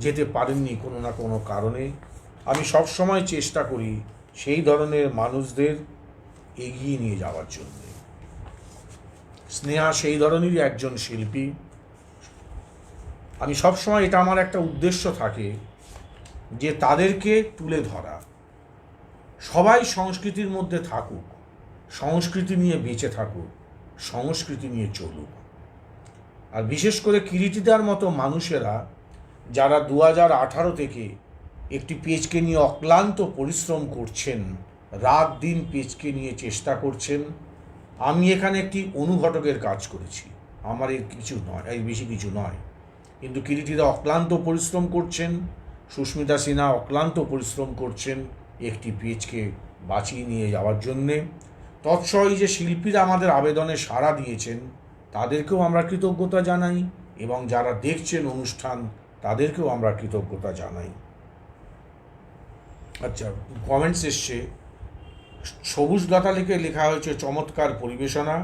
যেতে পারেননি কোনো না কোনো কারণে, আমি সব সময় চেষ্টা করি সেই ধরনের মানুষদের এগিয়ে নিয়ে যাওয়ার জন্য। স্নেহা সেই ধরনেরই একজন শিল্পী। আমি সব সময়, এটা আমার একটা উদ্দেশ্য থাকে যে তাদেরকে তুলে ধরা। সবাই সংস্কৃতির মধ্যে থাকুক, সংস্কৃতি নিয়ে বেঁচে থাকুক, সংস্কৃতি নিয়ে চলুক। আর বিশেষ করে কিরিটিদার মতো মানুষেরা যারা 2018 থেকে একটি পেজকে নিয়ে অক্লান্ত পরিশ্রম করছেন, রাত দিন পেজকে নিয়ে চেষ্টা করছেন। আমি এখানে একটি অনুঘটকের কাজ করেছি, আমার এর কিছু নয়, এর বেশি কিছু নয়, কিন্তু কিরিটিদা অক্লান্ত পরিশ্রম করছেন, সুস্মিতা সিনহা অক্লান্ত পরিশ্রম করছেন একটি পেজকে বাঁচিয়ে নিয়ে যাওয়ার জন্যে। তৎসই যে শিল্পীরা আমাদের আবেদনে সাড়া দিয়েছেন তাদেরকেও আমরা কৃতজ্ঞতা জানাই, এবং যারা দেখছেন অনুষ্ঠান তাদেরকেও আমরা কৃতজ্ঞতা জানাই। আচ্ছা, কমেন্টস এসছে, সবুজ লতা লিখে লেখা হয়েছে চমৎকার পরিবেশনা।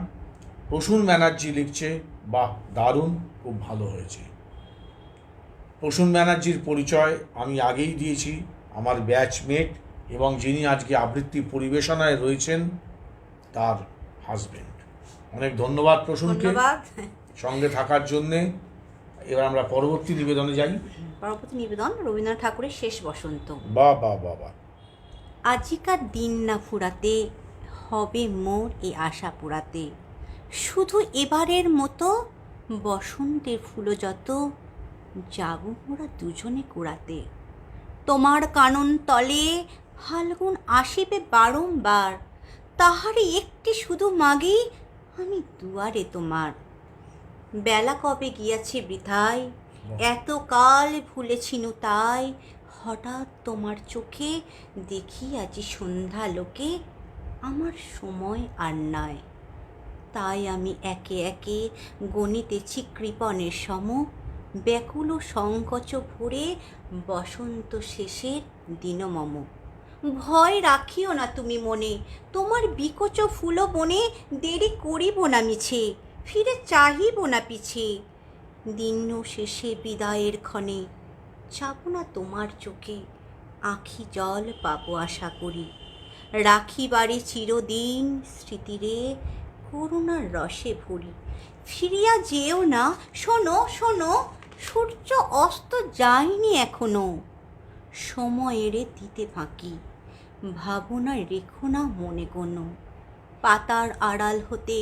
প্রসূন ব্যানার্জি লিখছে বাহ দারুণ, খুব ভালো হয়েছে। প্রসূন ব্যানার্জির পরিচয় আমি আগেই দিয়েছি, আমার ব্যাচমেট, এবং যিনি আজকে আবৃত্তি পরিবেশনায় রয়েছেন তার হাজবেন্ড। অনেক ধন্যবাদ প্রসূনকে সঙ্গে থাকার জন্যে। এবার আমরা পরবর্তী নিবেদনে যাই। পরবর্তী নিবেদন রবীন্দ্রনাথ ঠাকুরের শেষ বসন্ত। বাহ বাহ বাহ বাহ। আজিকার দিন না ফুরাতে, হবে মোর এ আশা পুরাতে, শুধু এবারের মতো বসন্তের ফুলো যত, যাব মোরা দুজনে কুড়াতে। তোমার কানন তলে ফাল্গুন আসিবে বারংবার, তাহারই একটি শুধু মাগি আমি দুয়ারে তোমার। বেলা কবে গিয়াছে বৃথায়, এতকাল ভুলেছিনু তাই, হঠাৎ তোমার চোখে দেখি আজি সন্ধ্যা লোকে, আমার সময় আর নাই। তাই আমি একে একে গণিতেছি কৃপণের সম, ব্যাকুল সংকোচ ভরে বসন্ত শেষের দিনমম। ভয় রাখিও না তুমি মনে, তোমার বিকচ ফুল বনে, দেরি করিব না মিছে, ফিরে চাহিব না পিছে। দিন শেষে বিদায়ের ক্ষণে যাব না তোমার চোখে, আখি জল পাবো আশা করি। রাখি বাড়ি চিরদিন স্মৃতিরে করুণার রসে ভরি। ফিরিয়া যেও না, শোনো শোনো, সূর্য অস্ত যায়নি এখনো। সময়েরে দিতে ফাঁকি, ভাবনা রেখো না মনে কোনো। পাতার আড়াল হতে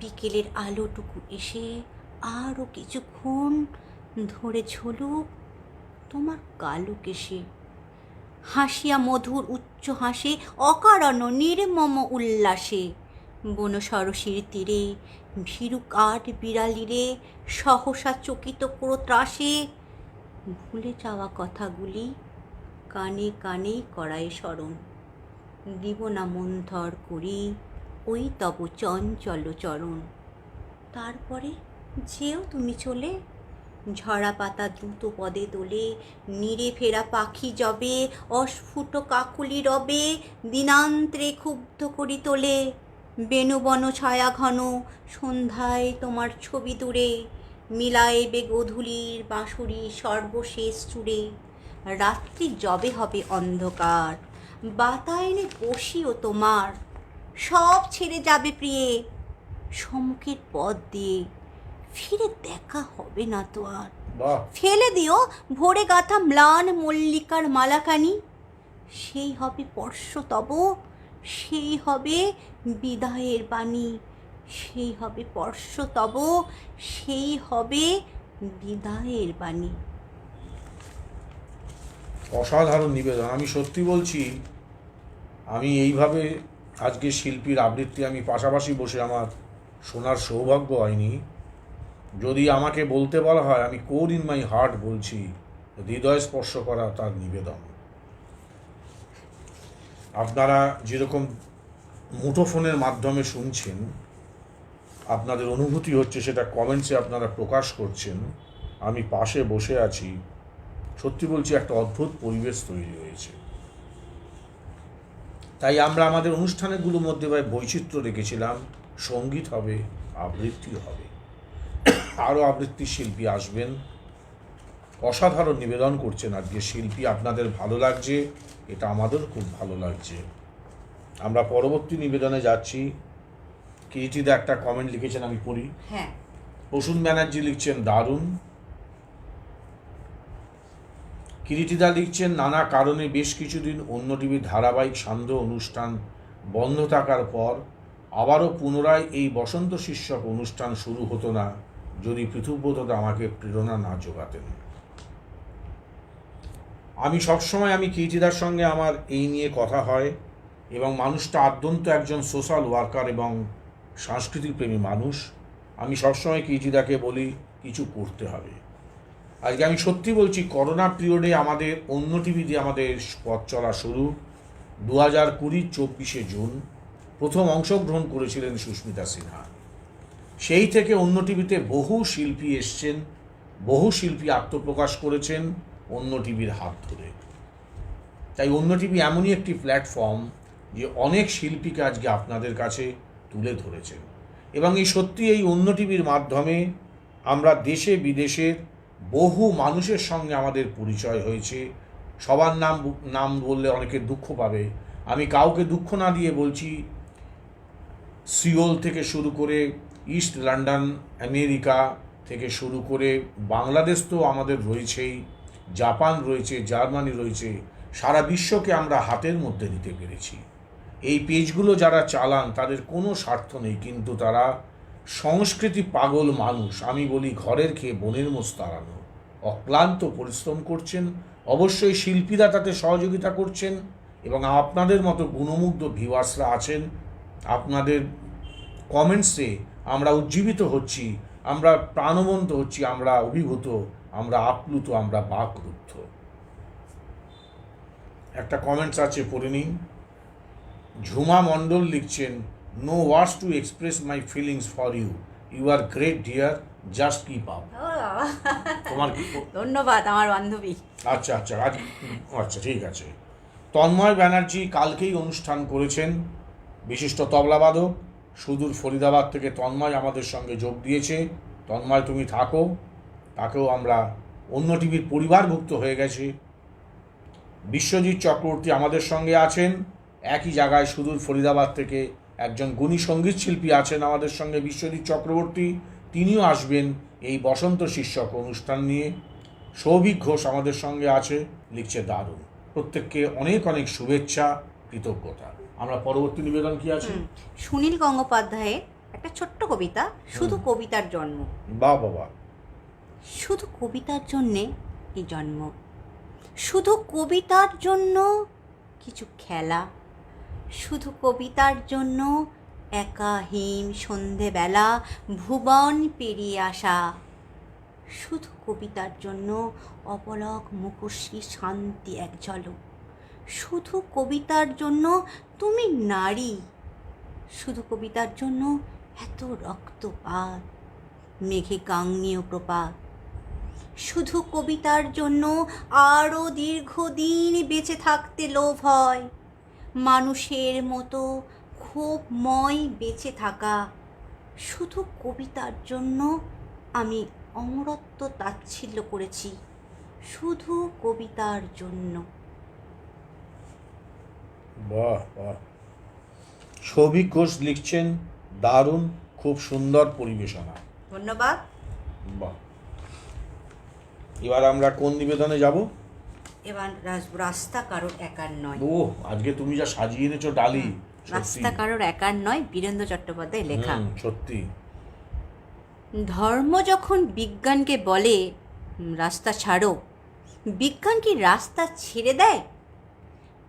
বিকেলের আলোটুকু এসে আরও কিছুক্ষণ ধরে ঝোলুক তোমার কালো কেশে। হাসিয়া মধুর উচ্চ হাসে, অকারণ নির্মম উল্লাসে, বন সরসীর তীরে ভীরু কাঠ বিড়ালিরে সহসা চকিত করো ত্রাসে। ভুলে যাওয়া কথাগুলি কানে কানে করায় স্মরণ, দিব না মন্থর করি ওই তব চঞ্চল চরণ। তারপরে যেও তুমি চলে, ঝরা পাতা দ্রুত পদে তোলে, নিরে ফেরা পাখি যবে, অস্ফুট কাকুলি রবে, দিনান্ত্রে ক্ষুব্ধ করি তোলে। বেণুবন ছায়া ঘন, সন্ধ্যায় তোমার ছবি দূরে, মিলাইবে গোধূলির বাঁশুরি সর্বশেষ চূড়ে। রাত্রি যবে হবে অন্ধকার, বাতায়নে বসিও তোমার, সব ছেড়ে যাবে প্রিয়ে সম্মুখের পথ দিয়ে, ফিরে দেখা হবে না তো আর। বাহ, ফেলে দিও ভোরে গাঁথা ম্লান মল্লিকার মালাখানি, সেই হবে স্পর্শ তব, সেই হবে বিদায়ের বাণী, সেই হবে স্পর্শ তব, সেই হবে বিদায়ের বাণী। অসাধারণ নিবেদন। আমি সত্যি বলছি, আমি এইভাবে আজকে শিল্পীর আবৃত্তি আমি পাশাপাশি বসে আমার শোনার সৌভাগ্য হয়নি। যদি আমাকে বলতে বলা হয়, আমি কোর ইন মাই হার্ট বলছি, হৃদয় স্পর্শ করা তার নিবেদন। আপনারা যেরকম মুঠোফোনের মাধ্যমে শুনছেন, আপনাদের অনুভূতি হচ্ছে, সেটা কমেন্টসে আপনারা প্রকাশ করছেন। আমি পাশে বসে আছি, সত্যি বলছি একটা অদ্ভুত পরিবেশ তৈরি হয়েছে। তাই আমরা আমাদের অনুষ্ঠানগুলোর মধ্যে বৈচিত্র্য রেখেছিলাম, সঙ্গীত হবে, আবৃত্তি হবে, আরও আবৃত্তি শিল্পী আসবেন, অসাধারণ নিবেদন করছেন আজকে শিল্পী। আপনাদের ভালো লাগছে, এটা আমাদের খুব ভালো লাগছে। আমরা পরবর্তী নিবেদনে যাচ্ছি। কিরিটিদা একটা কমেন্ট লিখেছেন, আমি পড়ি। হ্যাঁ, প্রসূন ব্যানার্জি লিখছেন দারুণ। কিরিটিদা লিখছেন, নানা কারণে বেশ কিছুদিন অন্য টিভির ধারাবাহিক সান্ধ্য অনুষ্ঠান বন্ধ থাকার পর আবারও পুনরায় এই বসন্ত শীর্ষক অনুষ্ঠান শুরু হতো না যদি পৃথুব্রতদা আমাকে প্রেরণা না জোগাতেন। আমি সবসময় কিরিটিদার সঙ্গে আমার এই নিয়ে কথা হয়, এবং মানুষটা আদ্যন্ত একজন সোশ্যাল ওয়ার্কার এবং সাংস্কৃতিক প্রেমী মানুষ। আমি সবসময় কিরিটিদাকে বলি কিছু করতে হবে। আজকে আমি সত্যি বলছি, করোনা পিরিয়ডে আমাদের অন্য টিভি দিয়ে আমাদের পথ চলা শুরু। 2020 24শে জুন প্রথম অংশগ্রহণ করেছিলেন সুস্মিতা সিনহা। সেই থেকে অন্য টিভিতে বহু শিল্পী এসছেন, বহু শিল্পী আত্মপ্রকাশ করেছেন অন্য টিভির হাত ধরে। তাই অন্য টিভি এমনই একটি প্ল্যাটফর্ম যে অনেক শিল্পীকে আজকে আপনাদের কাছে তুলে ধরেছেন, এবং এই সত্যি এই অন্য টিভির মাধ্যমে আমরা দেশে বিদেশের বহু মানুষের সঙ্গে আমাদের পরিচয় হয়েছে। সবার নাম বললে অনেকে দুঃখ পাবে, আমি কাউকে দুঃখ না দিয়ে বলছি, সিওল থেকে শুরু করে ইস্ট লন্ডন, আমেরিকা থেকে শুরু করে বাংলাদেশ তো আমাদের রয়েছেই, জাপান রয়েছে, জার্মানি রয়েছে, সারা বিশ্বকে আমরা হাতের মধ্যে নিতে পেরেছি। এই পেজগুলো যারা চালান তাদের কোনো স্বার্থ নেই, কিন্তু তারা সংস্কৃতি পাগল মানুষ। আমি বলি ঘরের খেয়ে বনের মোষ তাড়ানো, অক্লান্ত পরিশ্রম করছেন। অবশ্যই শিল্পীরা তাতে সহযোগিতা করছেন, এবং আপনাদের মতো গুণমুগ্ধ ভিউয়ার্সরা আছেন। আপনাদের কমেন্টসে আমরা উজ্জীবিত হচ্ছি, আমরা প্রাণবন্ত হচ্ছি, আমরা অভিভূত, আমরা আপ্লুত, আমরা বাকরুদ্ধ। একটা কমেন্টস আছে, পড়ে নিন। ঝুমা মণ্ডল লিখছেন, no words to express my feelings for you, you are great dear, just keep up. তোমার ধন্যবাদ আমার বান্ধবী। আচ্ছা আচ্ছা আচ্ছা, ঠিক আছে। তন্ময় ব্যানার্জি কালকেই অনুষ্ঠান করেছেন, বিশিষ্ট তবলাবাদক, সুদূর ফরিদাবাদ থেকে তন্ময় আমাদের সঙ্গে যোগ দিয়েছে। তন্ময় তুমি থাকো, তাকেও আমরা অন্য টিভির পরিবারভুক্ত হয়ে গেছে। বিশ্বজিৎ চক্রবর্তী আমাদের সঙ্গে আছেন, একই জায়গায় সুদূর ফরিদাবাদ থেকে একজন গুণী সঙ্গীত শিল্পী আছেন আমাদের সঙ্গে, বিশ্বজিৎ চক্রবর্তী, তিনিও আসবেন এই বসন্ত শীর্ষক অনুষ্ঠান নিয়ে। সৌভিক ঘোষ আমাদের সঙ্গে আছে, লিখছে দারুণ। প্রত্যেককে অনেক অনেক শুভেচ্ছা, কৃতজ্ঞতা। আমরা পরবর্তী নিবেদন কি আছে? সুনীল গঙ্গোপাধ্যায়ের একটা ছোট্ট কবিতা, শুধু কবিতার জন্ম। বাহ বাবা। শুধু কবিতার জন্যে এই জন্ম, শুধু কবিতার জন্য কিছু খেলা, শুধু কবিতার জন্য একা হিম সন্ধেবেলা ভুবন পেরিয়ে আসা, শুধু কবিতার জন্য অপলক মুখশ্রী শান্তি এক ঝলক, শুধু কবিতার জন্য তুমি নারী, শুধু কবিতার জন্য এত রক্তপাত, মেঘে গাঙ্গেয় প্রপাত, শুধু কবিতার জন্য আরও দীর্ঘদিন বেঁচে থাকতে লোভ হয়। মানুষের মতো ক্ষোভময় বেঁচে থাকা, শুধু কবিতার জন্য আমি অমরত্ব তাচ্ছিল্য করেছি, শুধু কবিতার জন্য। বাহ বাহ, সৌভিক ঘোষ লিখছেন, দারুণ, খুব সুন্দর পরিবেশনা। ধন্যবাদ। বাহ। এবার আমরা কোন নিবেদনে যাব? এবার রাস্তা কারোর একার নয়। ও, আজকে তুমি যা সাজিয়ে এনেছো ডালি, রাস্তা কারোর একার নয়, বীরেন্দ্র চট্টোপাধ্যায় লেখা। সত্যি। ধর্ম যখন বিজ্ঞানকে বলে রাস্তা ছাড়ো, বিজ্ঞান কি রাস্তা ছেড়ে দেয়?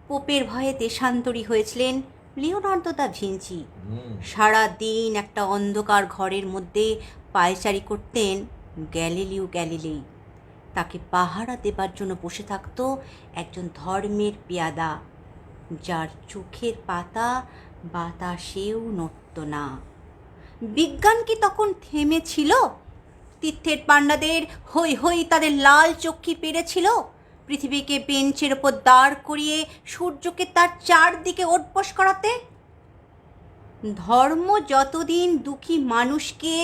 পোপের ভয়ে দেশান্তরী হয়েছিলেন লিওনার্দো দা ভিঞ্চি। সারা দিন একটা অন্ধকার ঘরের মধ্যে পায়চারি করতেন গ্যালিলিও গ্যালিলেই। তাকে পাহারা দেবার জন্য বসে থাকত একজন ধর্মের পেয়াদা, যার চোখের পাতা বাতাসেও নড়ত না। বিজ্ঞান কি তখন থেমেছিল? তীর্থের পাণ্ডাদের হই হই তাদের লাল চক্ষি পেরেছিল পৃথিবীকে বেঞ্চের ওপর দাঁড় করিয়ে সূর্যকে তার চারদিকে ওঠবস করাতে? ধর্ম যতদিন দুঃখী মানুষকে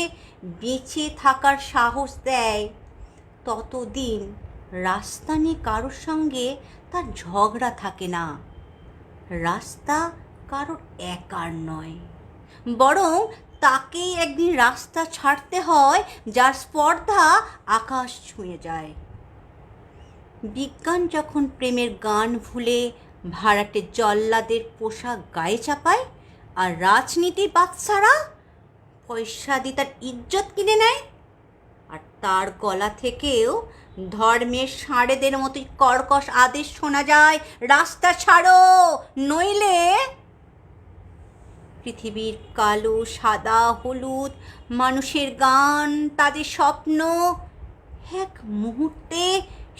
বেঁচে থাকার সাহস দেয়, ততদিন রাস্তা নিয়ে কারোর সঙ্গে তার ঝগড়া থাকে না। রাস্তা কারোর একার নয়, বরং তাকেই একদিন রাস্তা ছাড়তে হয় যার স্পর্ধা আকাশ ছুঁয়ে যায়। বিজ্ঞান যখন প্রেমের গান ভুলে ভাড়াটে জল্লাদের পোশাক গায়ে চাপায়, আর রাজনীতির বাদশারা পয়সা দিয়ে তার ইজ্জত কিনে নেয়, আর তার গলা থেকেও ধর্মের ষাঁড়েদের মতোই কর্কশ আদেশ শোনা যায়, রাস্তা ছাড়ো, নইলে। পৃথিবীর কালো সাদা হলুদ মানুষের গান, তাদের স্বপ্ন, এক মুহূর্তে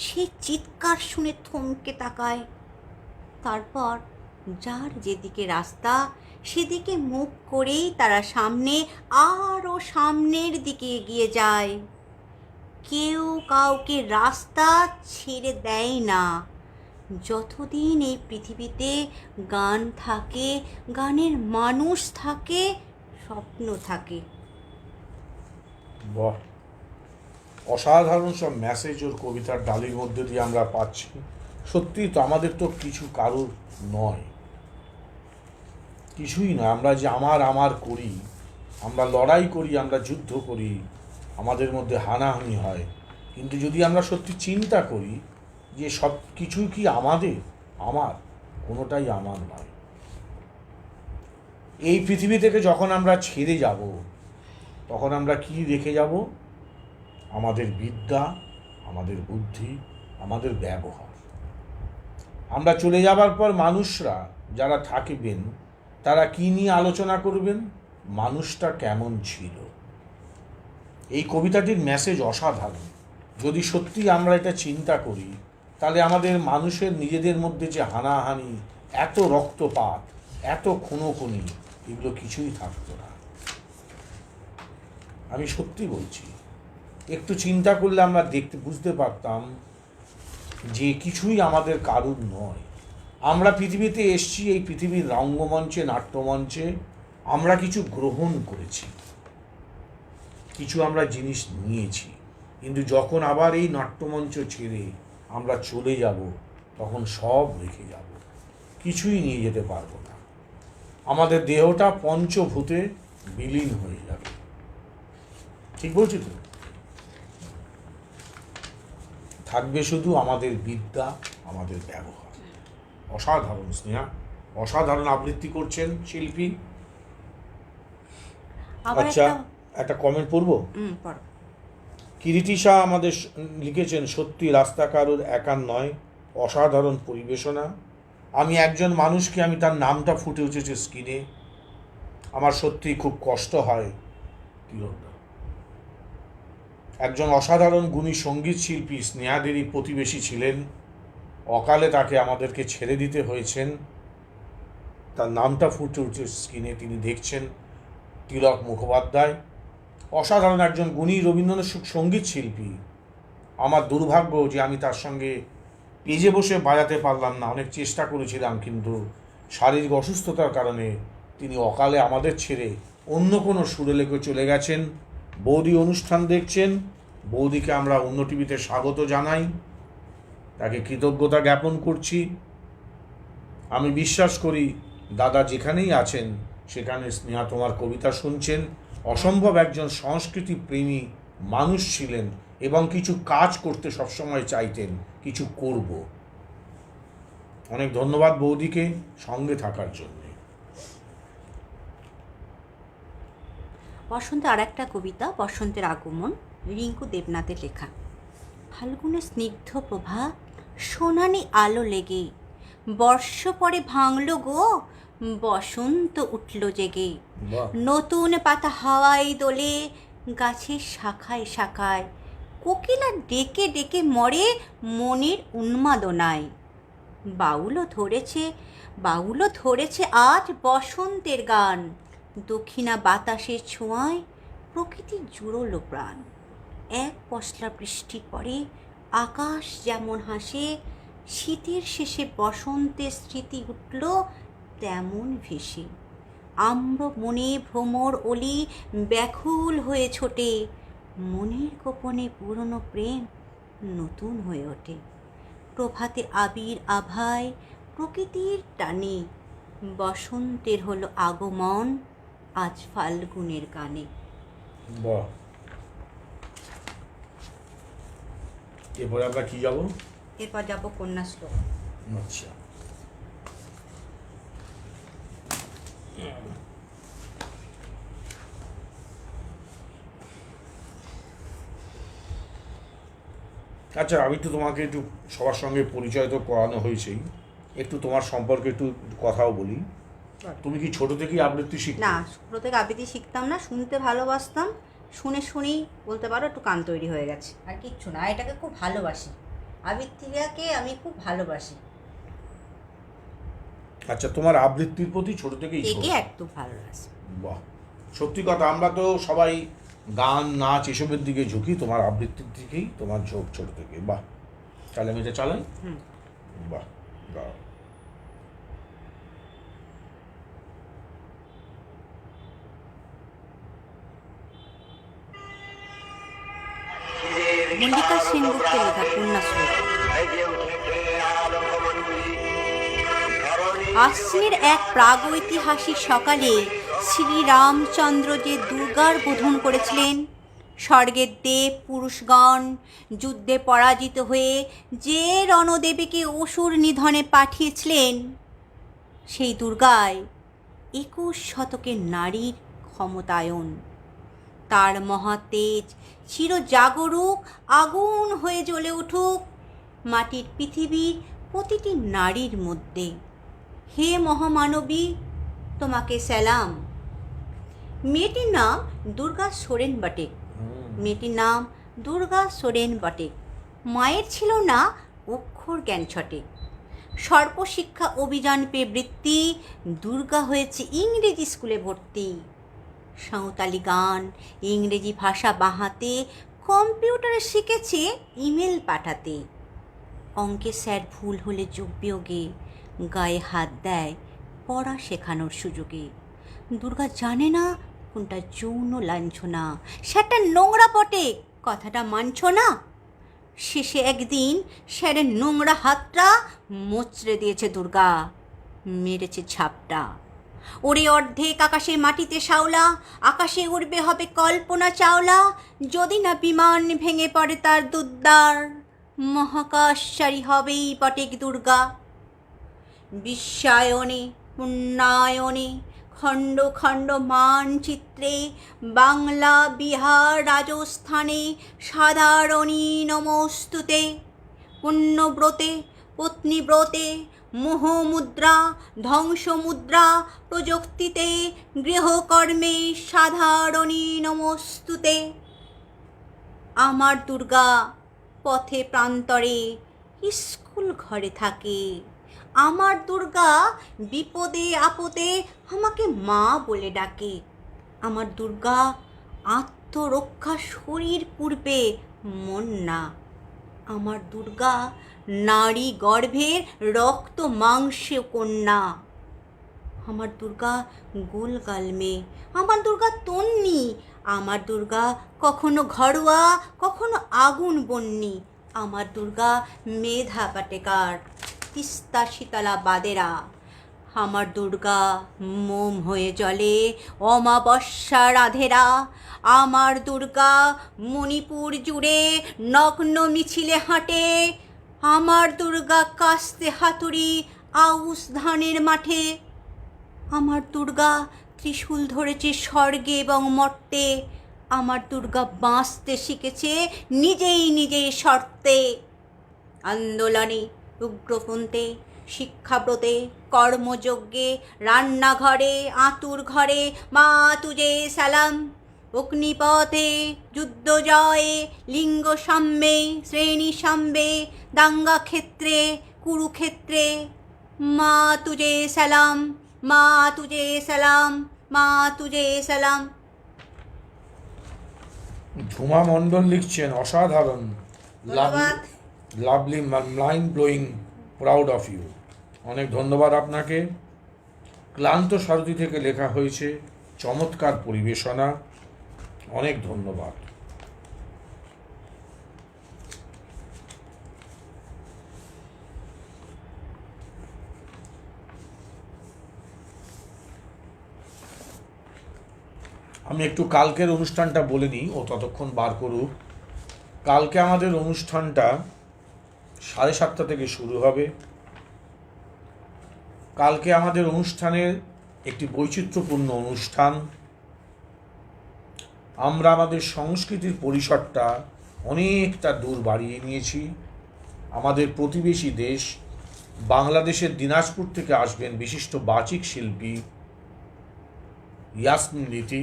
সেই চিৎকার শুনে থমকে তাকায়। তারপর যার যেদিকে রাস্তা, সেদিকে মুখ করেই তারা সামনে, আরও সামনের দিকে এগিয়ে যায়। কেউ কাউকে রাস্তা ছেড়ে দেয় না। যতদিন এই পৃথিবীতে গান থাকে, গানের মানুষ থাকে, স্বপ্ন থাকে। বাহ, অসাধারণ সব মেসেজ ওর কবিতার ডালির মধ্যে দিয়ে আমরা পাচ্ছি। সত্যি তো, আমাদের তো কিছু কারোর নয়, কিছুই নয়। আমরা যে আমার আমার করি, আমরা লড়াই করি, আমরা যুদ্ধ করি, আমাদের মধ্যে হানাহানি হয়, কিন্তু যদি আমরা সত্যি চিন্তা করি যে সব কিছুই কি আমাদের, আমার কোনোটাই আমার নয়। এই পৃথিবী থেকে যখন আমরা ছেড়ে যাব, তখন আমরা কি রেখে যাব? আমাদের বিদ্যা, আমাদের বুদ্ধি, আমাদের ব্যবহার। আমরা চলে যাবার পর মানুষরা যারা থাকবেন, তারা কি নিয়ে আলোচনা করবেন? মানুষটা কেমন ছিল। এই কবিতাটির মেসেজ অসাধারণ। যদি সত্যি আমরা এটা চিন্তা করি, তাহলে আমাদের মানুষের নিজেদের মধ্যে যে হানাহানি, এত রক্তপাত, এত খুনোখুনি, এগুলো কিছুই থাকতো না। আমি সত্যি বলছি, একটু চিন্তা করলে আমরা বুঝতে পারতাম যে কিছুই আমাদের কারুর নয়। আমরা পৃথিবীতে এসছি, এই পৃথিবীর রঙ্গমঞ্চে, নাট্যমঞ্চে আমরা কিছু গ্রহণ করেছি, কিছু আমরা জিনিস নিয়েছি, কিন্তু যখন আবার এই নাট্যমঞ্চ ছেড়ে আমরা চলে যাব, তখন সব রেখে যাব, কিছুই নিয়ে যেতে পারবো না। আমাদের দেহটা পঞ্চভূতে বিলীন হয়ে যাবে। ঠিক বলছি তো? থাকবে শুধু আমাদের বিদ্যা, আমাদের ব্যবহার। অসাধারণ স্নেহা, অসাধারণ আবৃত্তি করছেন শিল্পী। আচ্ছা, একটা কমেন্ট পড়বো। কিরিটি শাহ আমাদের লিখেছেন, সত্যি রাস্তা কারোর একার নয়, অসাধারণ পরিবেশনা। আমি একজন মানুষকে, আমি তার নামটা ফুটে উঠেছে স্ক্রিনে, আমার সত্যি খুব কষ্ট হয়। একজন অসাধারণ গুণী সঙ্গীত শিল্পী স্নেহাদেরই প্রতিবেশী ছিলেন, অকালে তাকে আমাদেরকে ছেড়ে দিতে হয়েছেন। তার নামটা ফুটে উঠছে স্ক্রিনে, তিনি দেখছেন তিলক মুখোপাধ্যায়। অসাধারণ একজন গুণী রবীন্দ্রনাথ সঙ্গীত শিল্পী, আমার দুর্ভাগ্য যে আমি তার সঙ্গে পেজে বসে বাজাতে পারলাম না। অনেক চেষ্টা করেছিলাম, কিন্তু শারীরিক অসুস্থতার কারণে তিনি অকালে আমাদের ছেড়ে অন্য কোনো সুরেলেকে চলে গেছেন। বৌদি অনুষ্ঠান দেখছেন, বৌদিকে আমরা অন্য টিভিতে স্বাগত জানাই, তাকে কৃতজ্ঞতা জ্ঞাপন করছি। আমি বিশ্বাস করি দাদা যেখানেই আছেন সেখানে স্নেহা তোমার কবিতা শুনছেন। অসম্ভব একজন সংস্কৃতি প্রেমী মানুষ ছিলেন এবং কিছু কাজ করতে সবসময় চাইতেন, কিছু করব। অনেক ধন্যবাদ বৌদিকে সঙ্গে থাকার জন্য। বসন্তে আর একটা কবিতা, বসন্তের আগমন, রিঙ্কু দেবনাথের লেখা। ফাল্গুনের স্নিগ্ধ প্রভাত, সোনালি আলো লেগে, বর্ষ পরে ভাঙল গো, বসন্ত উঠল জেগে। বাহ, নতুন পাতা হাওয়ায় দোলে, গাছের শাখায় শাখায়, কোকিলা ডেকে ডেকে মরে মনের উন্মাদনায়। বাউলও ধরেছে আজ বসন্তের গান, দক্ষিণা বাতাসের ছোঁয়ায় প্রকৃতি জুড়ল প্রাণ। এক পশলা বৃষ্টির পরে আকাশ যেমন হাসে, শীতের শেষে বসন্তের স্মৃতি উঠল তেমন ভেসে। আম্র মনে ভ্রমর অলি ব্যাকুল হয়ে ছোটে, মনের গোপনে পুরনো প্রেম নতুন হয়ে ওঠে। প্রভাতে আবির আভায়, প্রকৃতির টানে, বসন্তের হলো আগমন আজ ফাল্গুনের গানে। বাহ। এরপরে আমরা কি যাব? এরপর যাব কন্যা শ্লোক। আচ্ছা, আচ্ছা, আমি তো তোমাকে একটু সবার সঙ্গে পরিচয় তো করানো হয়েছেই, একটু তোমার সম্পর্কে একটু কথাও বলি। তুমি কি ছোট থেকেই আবৃত্তি শিখতে? না, ছোটো থেকে আবৃত্তি শিখতাম না, শুনতে ভালোবাসতাম। শুনেই বলতে পারো একটু কান তৈরি হয়ে গেছে, আর কিচ্ছু না। এটাকে খুব ভালোবাসি, আবৃত্তিটাকে আমি খুব ভালোবাসি। আচ্ছা, তোমার আবৃত্তির প্রতি ছোট থেকেই একে একটু ভালোবাসি। বাহ, সত্যি কথা। আমরা তো সবাই গান নাচ এসবের দিকে ঝুঁকি, তোমার আবৃত্তির দিকেই তোমার ঝোঁক ছোট থেকে। বাহ, তাহলে আমি এটা চালাই। বাহ, বাহ। মল্লিকা সেনগুপ্তের লেখা কন্যা শ্লোক। আশ্বিনের এক প্রাগৈতিহাসিক সকালে শ্রীরামচন্দ্র যে দুর্গার বোধন করেছিলেন, স্বর্গের দেব পুরুষগণ যুদ্ধে পরাজিত হয়ে যে রণদেবীকে অসুর নিধনে পাঠিয়েছিলেন, সেই দুর্গায় 21 শতকের নারীর ক্ষমতায়ন। তার মহাতেজ চিরজাগরুক আগুন হয়ে জ্বলে উঠুক মাটির পৃথিবীর প্রতিটি নারীর মধ্যে। হে মহামানবী, তোমাকে সালাম। মেয়েটির নাম দুর্গা সোরেন বটে। মায়ের ছিল না অক্ষর জ্ঞান ছটে। সর্বশিক্ষা অভিযান পেয়ে বৃত্তি, দুর্গা হয়েছে ইংরেজি স্কুলে ভর্তি। সাঁওতালি গান, ইংরেজি ভাষা বাহাতে, কম্পিউটারে শিখেছে ইমেল পাঠাতে। অঙ্কে স্যার ভুল হলে যোগ বিয়োগে গায়ে হাত দেয় পড়া শেখানোর সুযোগে। দুর্গা জানে না কোনটা যৌন লাঞ্ছনা, সেটা নোংরা বটে, কথাটা মানছ না। শেষে একদিন স্যারের নোংরা হাতটা মোচড়ে দিয়েছে দুর্গা, মেরেছে ঝাপটা। ওরে অর্ধেক আকাশে মাটিতে শাওলা, আকাশে উড়বে হবে কল্পনা চাওলা। যদি না বিমান ভেঙে পড়ে তার দুদ্দার, মহাকাশচারী হবেই পটেক দুর্গা। বিশ্বায়নে উন্নয়নে খণ্ড খণ্ড মানচিত্রে, বাংলা বিহার রাজস্থানে সাধারণী নমস্তুতে। পুণ্যব্রতে পত্নীব্রতে মোহমুদ্রা ধ্বংসমুদ্রা, প্রযুক্তিতে গৃহকর্মে সাধারণী নমস্তুতে। আমার দুর্গা পথে প্রান্তরে স্কুল ঘরে থাকে। আমার দুর্গা বিপদে আপদে আমাকে মা বলে ডাকে। আমার দুর্গা আত্মরক্ষা শরীর পূর্বে মন না। আমার দুর্গা নারী গর্ভের রক্ত মাংসে কন্যা। আমার দুর্গা গোলগাল মেয়ে, আমার দুর্গা তন্নি, আমার দুর্গা কখনো ঘরোয়া কখনো আগুন বন্যি, আমার দুর্গা মেধা পাটেকার, তিস্তা শীতলা বাদেরা। আমার দুর্গা মোম হয়ে জ্বলে অমাবস্যা রাধেরা। আমার দুর্গা মণিপুর জুড়ে নগ্ন মিছিলে হাঁটে। আমার দুর্গা কাস্তে হাতুড়ি আউশ ধানের মাঠে। আমার দুর্গা ত্রিশূল ধরেছে স্বর্গে এবং মর্তে। আমার দুর্গা বাঁচতে শিখেছে নিজেই শর্তে। আন্দোলনে, উগ্রপন্থে, শিক্ষাব্রতে, কর্মযজ্ঞে, রান্নাঘরে, আঁতুর ঘরে মা তুজে সালাম। অগ্নিপথে, যুদ্ধ জয়ে, লিঙ্গ সাম্যে, শ্রেণী সাম্যে, দাঙ্গা ক্ষেত্রে, কুরুক্ষেত্রে, মা তুজে সালাম, মা তুজে সালাম, মা তুজে সালাম। ঝুমা মণ্ডল লিখছেন, অসাধারণ, ধন্যবাদ। Lovely, mind blowing, proud of you. অনেক ধন্যবাদ আপনাকে। ক্লান্ত সারথী থেকে লেখা হয়েছে, চমৎকার পরিবেশনা, অনেক ধন্যবাদ। আমি একটু কালকের অনুষ্ঠানটা বলে নিই, ও ততক্ষণ বার করুক। কালকে আমাদের অনুষ্ঠানটা 7:30 থেকে শুরু হবে। কালকে আমাদের অনুষ্ঠানের একটি বৈচিত্র্যপূর্ণ অনুষ্ঠান। আমরা আমাদের সংস্কৃতির পরিসরটা অনেকটা দূর বাড়িয়ে নিয়েছি। আমাদের প্রতিবেশী দেশ বাংলাদেশের দিনাজপুর থেকে আসবেন বিশিষ্ট বাচিক শিল্পী ইয়াসমিন রীতি।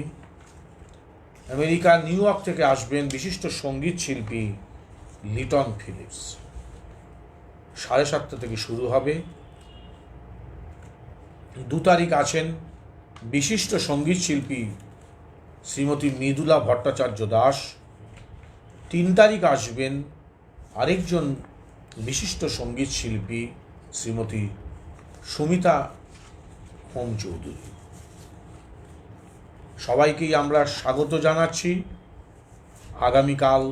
আমেরিকার নিউ ইয়র্ক থেকে আসবেন বিশিষ্ট সঙ্গীত শিল্পী লিটন ফিলিপস। 7:30 থেকে শুরু হবে। 2 তারিখ আছেন বিশিষ্ট সঙ্গীত শিল্পী শ্রীমতী মৃদুলা ভট্টাচার্য দাস। 3 তারিখ আসবেন আরেকজন বিশিষ্ট সঙ্গীত শিল্পী শ্রীমতী সুমিতা হোম চৌধুরী। সবাইকেই আমরা স্বাগত জানাচ্ছি। আগামীকাল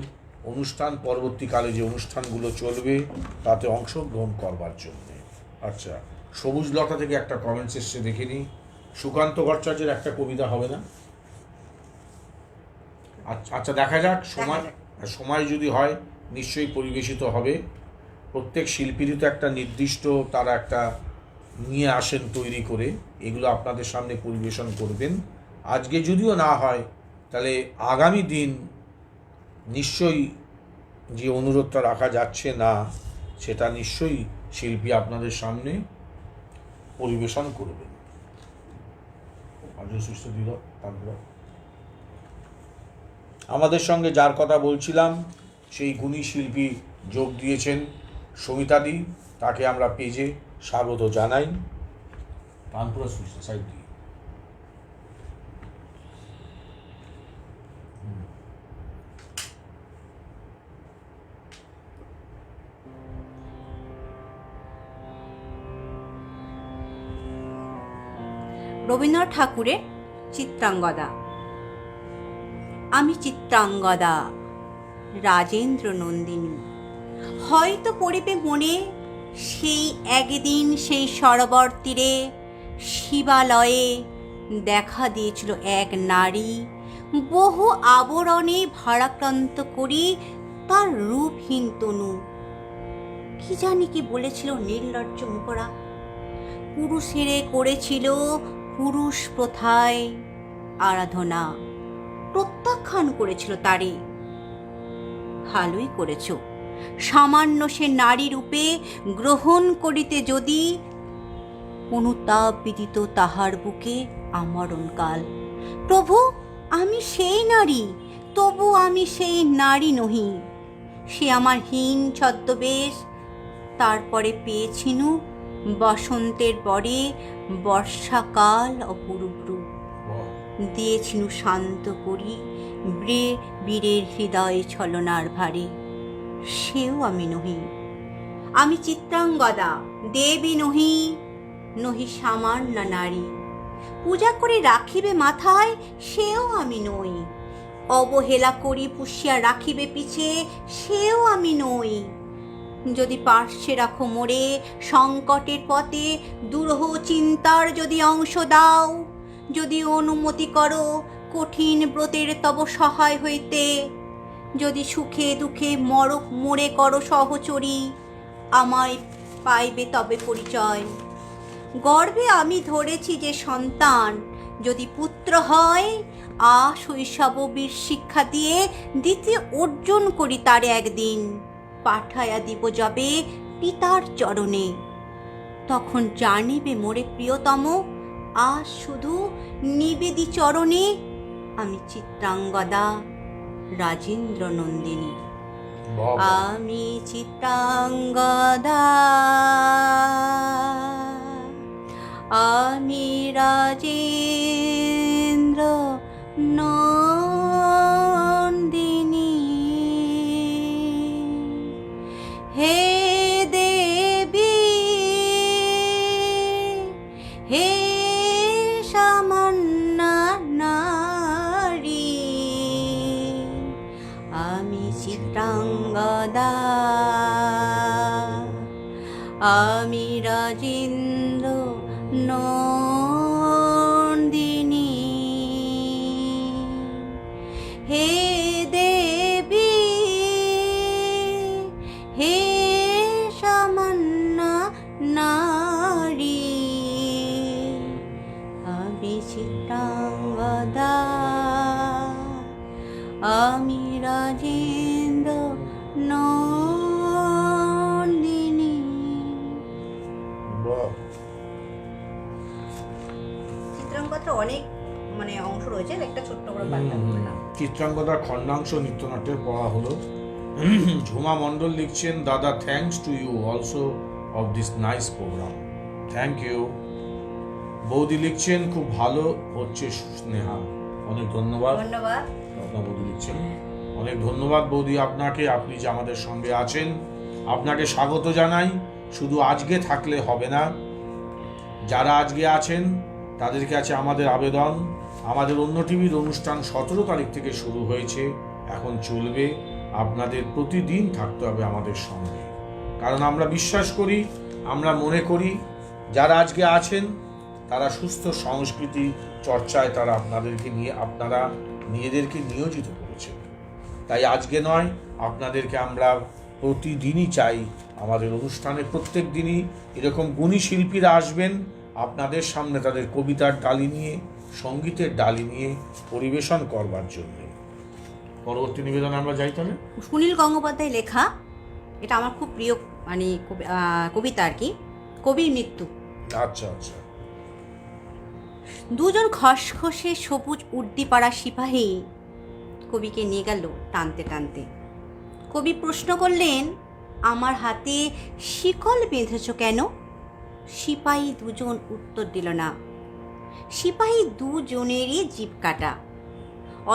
অনুষ্ঠান, পরবর্তীকালে যে অনুষ্ঠানগুলো চলবে তাতে অংশগ্রহণ করবার জন্য। আচ্ছা, সবুজ লতা থেকে একটা কমেন্টস এসছে, দেখে নিই। সুকান্ত ভট্টাচার্যের একটা কবিতা হবে না? আচ্ছা, দেখা যাক, সময় যদি হয় নিশ্চয়ই পরিবেশিত হবে। প্রত্যেক শিল্পীরই তো একটা নির্দিষ্ট তারা একটা নিয়ে আসেন তৈরি করে, এগুলো আপনাদের সামনে পরিবেশন করবেন। আজকে যদিও না হয়, তাহলে আগামী দিন নিশ্চয়ই যে অনুরোধটা রাখা যাচ্ছে না, সেটা নিশ্চয়ই শিল্পী আপনাদের সামনে পরিবেশন করবেন। আমাদের সঙ্গে যার কথা বলছিলাম সেই গুণী শিল্পী যোগ দিয়েছেন সমিতাদি, তাকে আমরা পেজে স্বাগত জানাই। তানপুরা সুইচটা সাইড দিয়ে। রবীন্দ্রনাথ ঠাকুরের চিত্রাঙ্গদা। আমি চিত্রাঙ্গদা, রাজেন্দ্র নন্দিনী। হয়তো পড়িবে মনে সেই একদিন সেই সরোবর তীরে শিবালয়ে দেখা দিয়েছিল এক নারী, বহু আবরণে ভারাক্রান্ত করি তার রূপহীন তনু। কি জানি কি বলেছিল নির্লজ্জ মুখরা, পুরুষেরে করেছিল পুরুষ প্রথায় আরাধনা, প্রত্যাখ্যান করেছিল তারে। ভালোই করেছ, সামান্য সে নারী রূপে গ্রহণ করিতে যদি অনুতাপ বিদিত তাহার বুকে আমরণকাল। প্রভু, আমি সেই নারী, তবু আমি সেই নারী নহি। সে আমার হীন ছদ্মবেশ, তারপরে পেয়েছিনু বসন্তের পরে বর্ষাকাল অপরূপ রূপ। দিয়েছিনু শান্ত করি বীরের হৃদয় ছলনার ভারে। সেও আমি নহি। আমি চিত্রাঙ্গদা, দেবী নহি, নহি সামান্য নারী। পূজা করে রাখিবে মাথায়, সেও আমি নই। অবহেলা করি পুষিয়া রাখিবে পিছে, সেও আমি নই। যদি পার্শ্বে রাখো মোরে সংকটের পথে, দুরূহ চিন্তার যদি অংশ দাও, যদি অনুমতি করো কঠিন ব্রতের তব সহায় হইতে, যদি সুখে দুঃখে মোরে করো সহচরী, আমায় পাইবে তবে পরিচয়। গর্ভে আমি ধরেছি যে সন্তান, যদি পুত্র হয়, শৈশব বীর শিক্ষা দিয়ে দ্বিতীয় অর্জন করি তারে একদিন, পাঠাইয়া দিব যাবে পিতার চরণে। তখন জানিবে মোরে প্রিয়তম, আজ শুধু নিবেদি চরণে, আমি চিত্রাঙ্গদা, রাজেন্দ্র নন্দিনী। আমি চিত্রাঙ্গদা, আমি রাজেন্দ্র নন্দিনী। হে দেবী, হে সামান্য নারী, আমি চিত্রাঙ্গদা, আমি রাজেন্দ্র নন্দিনী। হে দেবী, হে সামান্য নারী, আমি চিত্রাঙ্গদা, আমি রাজেন্দ্র নন্দিনী। চিত্রাঙ্গদার অনেক অংশ রয়েছে, একটা ছোট্ট করে পাঠটা করলাম। চিত্রাঙ্গদার খণ্ডাংশ নৃত্যনাট্যের পড়া হলো। ঝুমা মণ্ডল লিখছেন, দাদা thanks to you also of this nice programme, thank you. বৌদি লিখছেন, খুব ভালো হচ্ছে স্নেহা, অনেক ধন্যবাদ। ধন্যবাদ। বৌদি লিখছেন, অনেক ধন্যবাদ বৌদি আপনাকে, আপনি যে আমাদের সঙ্গে আছেন, আপনাকে স্বাগত জানাই। শুধু আজকে থাকলে হবে না, যারা আজকে আছেন তাদের কাছে আমাদের আবেদন, আমাদের অন্য টিভির অনুষ্ঠান 17 তারিখ থেকে শুরু হয়েছে, এখন চলবে। আপনাদের প্রতিদিন থাকতে হবে আমাদের সঙ্গে, কারণ আমরা বিশ্বাস করি, আমরা মনে করি যারা আজকে আছেন তারা সুস্থ সংস্কৃতি চর্চায় তারা আপনারা নিজেদেরকে নিয়োজিত করেছেন। তাই আজকে নয়, আপনাদেরকে আমরা প্রতিদিনই চাই আমাদের অনুষ্ঠানে, প্রত্যেক দিনই এরকম গুণী শিল্পীরা আসবেন আপনাদের সামনে তাদের কবিতার ডালি নিয়ে, সঙ্গীতের ডালি নিয়ে পরিবেশন করবার জন্য। পরবর্তী নিবেদন আমরা যাই তাহলে। সুনীল গঙ্গোপাধ্যায় লেখা, এটা আমার খুব প্রিয় কবিতা আর কি, কবির মৃত্যু। আচ্ছা আচ্ছা। দুজন খসখসে সবুজ উর্দিপাড়া সিপাহী কবিকে নিয়ে গেল টানতে টানতে। কবি প্রশ্ন করলেন, আমার হাতে শিকল বেঁধেছ কেন? সিপাহী দুজন উত্তর দিল না। সিপাহী দুজনেরই জিভ কাটা।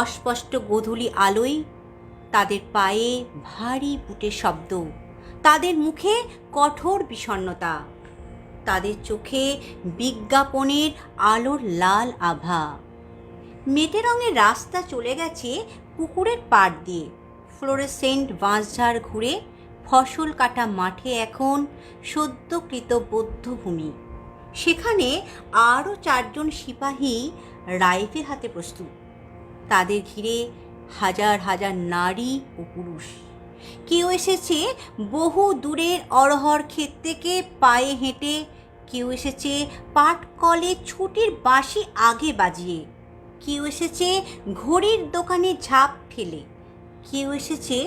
অস্পষ্ট গোধূলি আলোয় তাদের পায়ে ভারী বুটের শব্দ, তাদের মুখে কঠোর বিষণ্ণতা, তাদের চোখে বিজ্ঞাপনের আলোর লাল আভা। মেটে রঙের রাস্তা চলে গেছে পুকুরের পাড় দিয়ে, ফ্লোরেসেন্ট বাঁশঝাড় ঘুরে ফসল কাটা মাঠে এখন সদ্যকৃত বধ্যভূমি। সেখানে আরও 4 জন সিপাহী রাইফেল হাতে প্রস্তুত। তাদের ঘিরে হাজার হাজার নারী ও পুরুষ। কেউ এসেছে বহু দূরের অরহর ক্ষেত থেকে পায়ে হেঁটে, কেউ এসেছে পাটকলে ছুটির বাঁশি আগে বাজিয়ে, কেউ এসেছে ঘড়ির দোকানে ঝাঁপ ঠেলে, কেউ এসেছে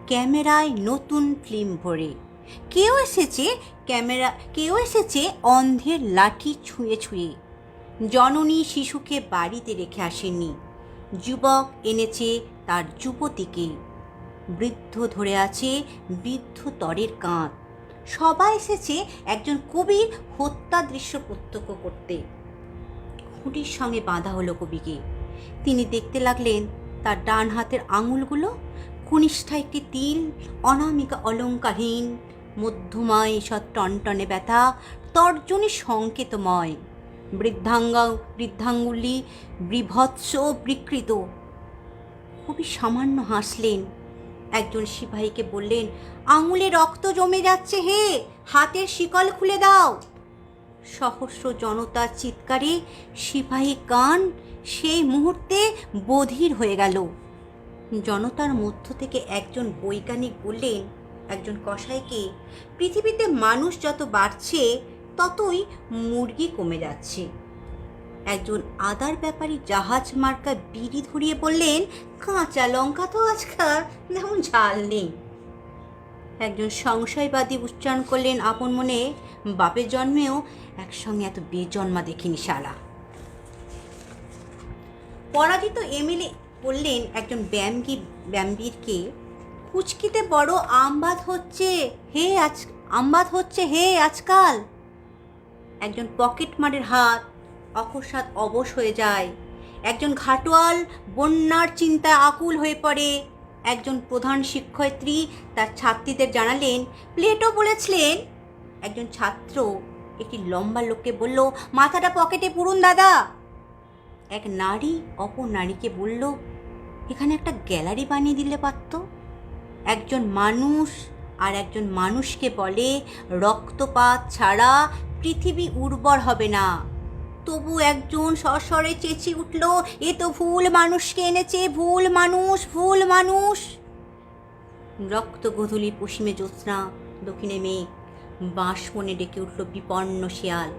ক্যামেরায় নতুন ফিল্ম ভরে, কেউ এসেছে অন্ধের লাঠি ছুঁয়ে ছুঁয়ে। জননী শিশুকে বাড়িতে রেখে আসেননি, যুবক এনেছে তার যুবতীকে, বৃদ্ধ ধরে আছে বৃদ্ধ তরের কাঁধ। সবাই এসেছে একজন কবির হত্যা দৃশ্য প্রত্যক্ষ করতে। খুঁটির সঙ্গে বাঁধা হলো কবিকে। তিনি দেখতে লাগলেন তার ডান হাতের আঙুলগুলো কনিষ্ঠা একটি তিল, অনামিকা অলঙ্কারহীন, মধ্যমায় ঈষৎ টনটনে ব্যথা, তর্জনী সংকেতময়, বৃদ্ধাঙ্গুলি বিভৎস বিকৃত। খুবই সামান্য হাসলেন। একজন সিপাহীকে বললেন, আঙুলে রক্ত জমে যাচ্ছে হে, হাতের শিকল খুলে দাও। সহস্র জনতার চিৎকারে সিপাহী কান সেই মুহূর্তে বধির হয়ে গেল। জনতার মধ্য থেকে একজন বৈজ্ঞানিক বললেন একজন কসাইকে, পৃথিবীতে মানুষ যত বাড়ছে ততই মুরগি কমে যাচ্ছে। একজন আদার ব্যাপারী জাহাজ মার্কা বিড়ি ধরিয়ে বললেন, কাঁচা লঙ্কা তো আজকাল তেমন ঝাল নেই। একজন সংশয়বাদী উচ্চারণ করলেন আপন মনে, বাপের জন্মেও একসঙ্গে এত বেজন্মা দেখিনি শালা। পরাজিত এমএলএ বললেন একজন ব্যাম্বীরকে, কুচকিতে বড় আমবাদ হচ্ছে হে আজকাল। একজন পকেটমারের হাত অকস্মাৎ অবশ হয়ে যায়। একজন ঘাটোয়াল বন্যার চিন্তায় আকুল হয়ে পড়ে। একজন প্রধান শিক্ষয়িত্রী তার ছাত্রীদের জানালেন, প্লেটো বলেছিলেন। একজন ছাত্র একটি লম্বা লোককে বলল, মাথাটা পকেটে পুরুন দাদা। এক নারী অপর নারীকে বলল, এখানে একটা গ্যালারি বানিয়ে দিলে পারত। একজন মানুষ আর একজন মানুষকে বলে, রক্তপাত ছাড়া পৃথিবী উর্বর হবে না। তবু একজন সস্বরে চেঁচিয়ে উঠল, এ তো ভুল মানুষকে এনেছে, ভুল মানুষ। রক্ত গধূলি পশ্চিমে জ্যোৎস্না, দক্ষিণে মেঘ, বাঁশবনে ডেকে উঠল বিপন্ন শিয়াল।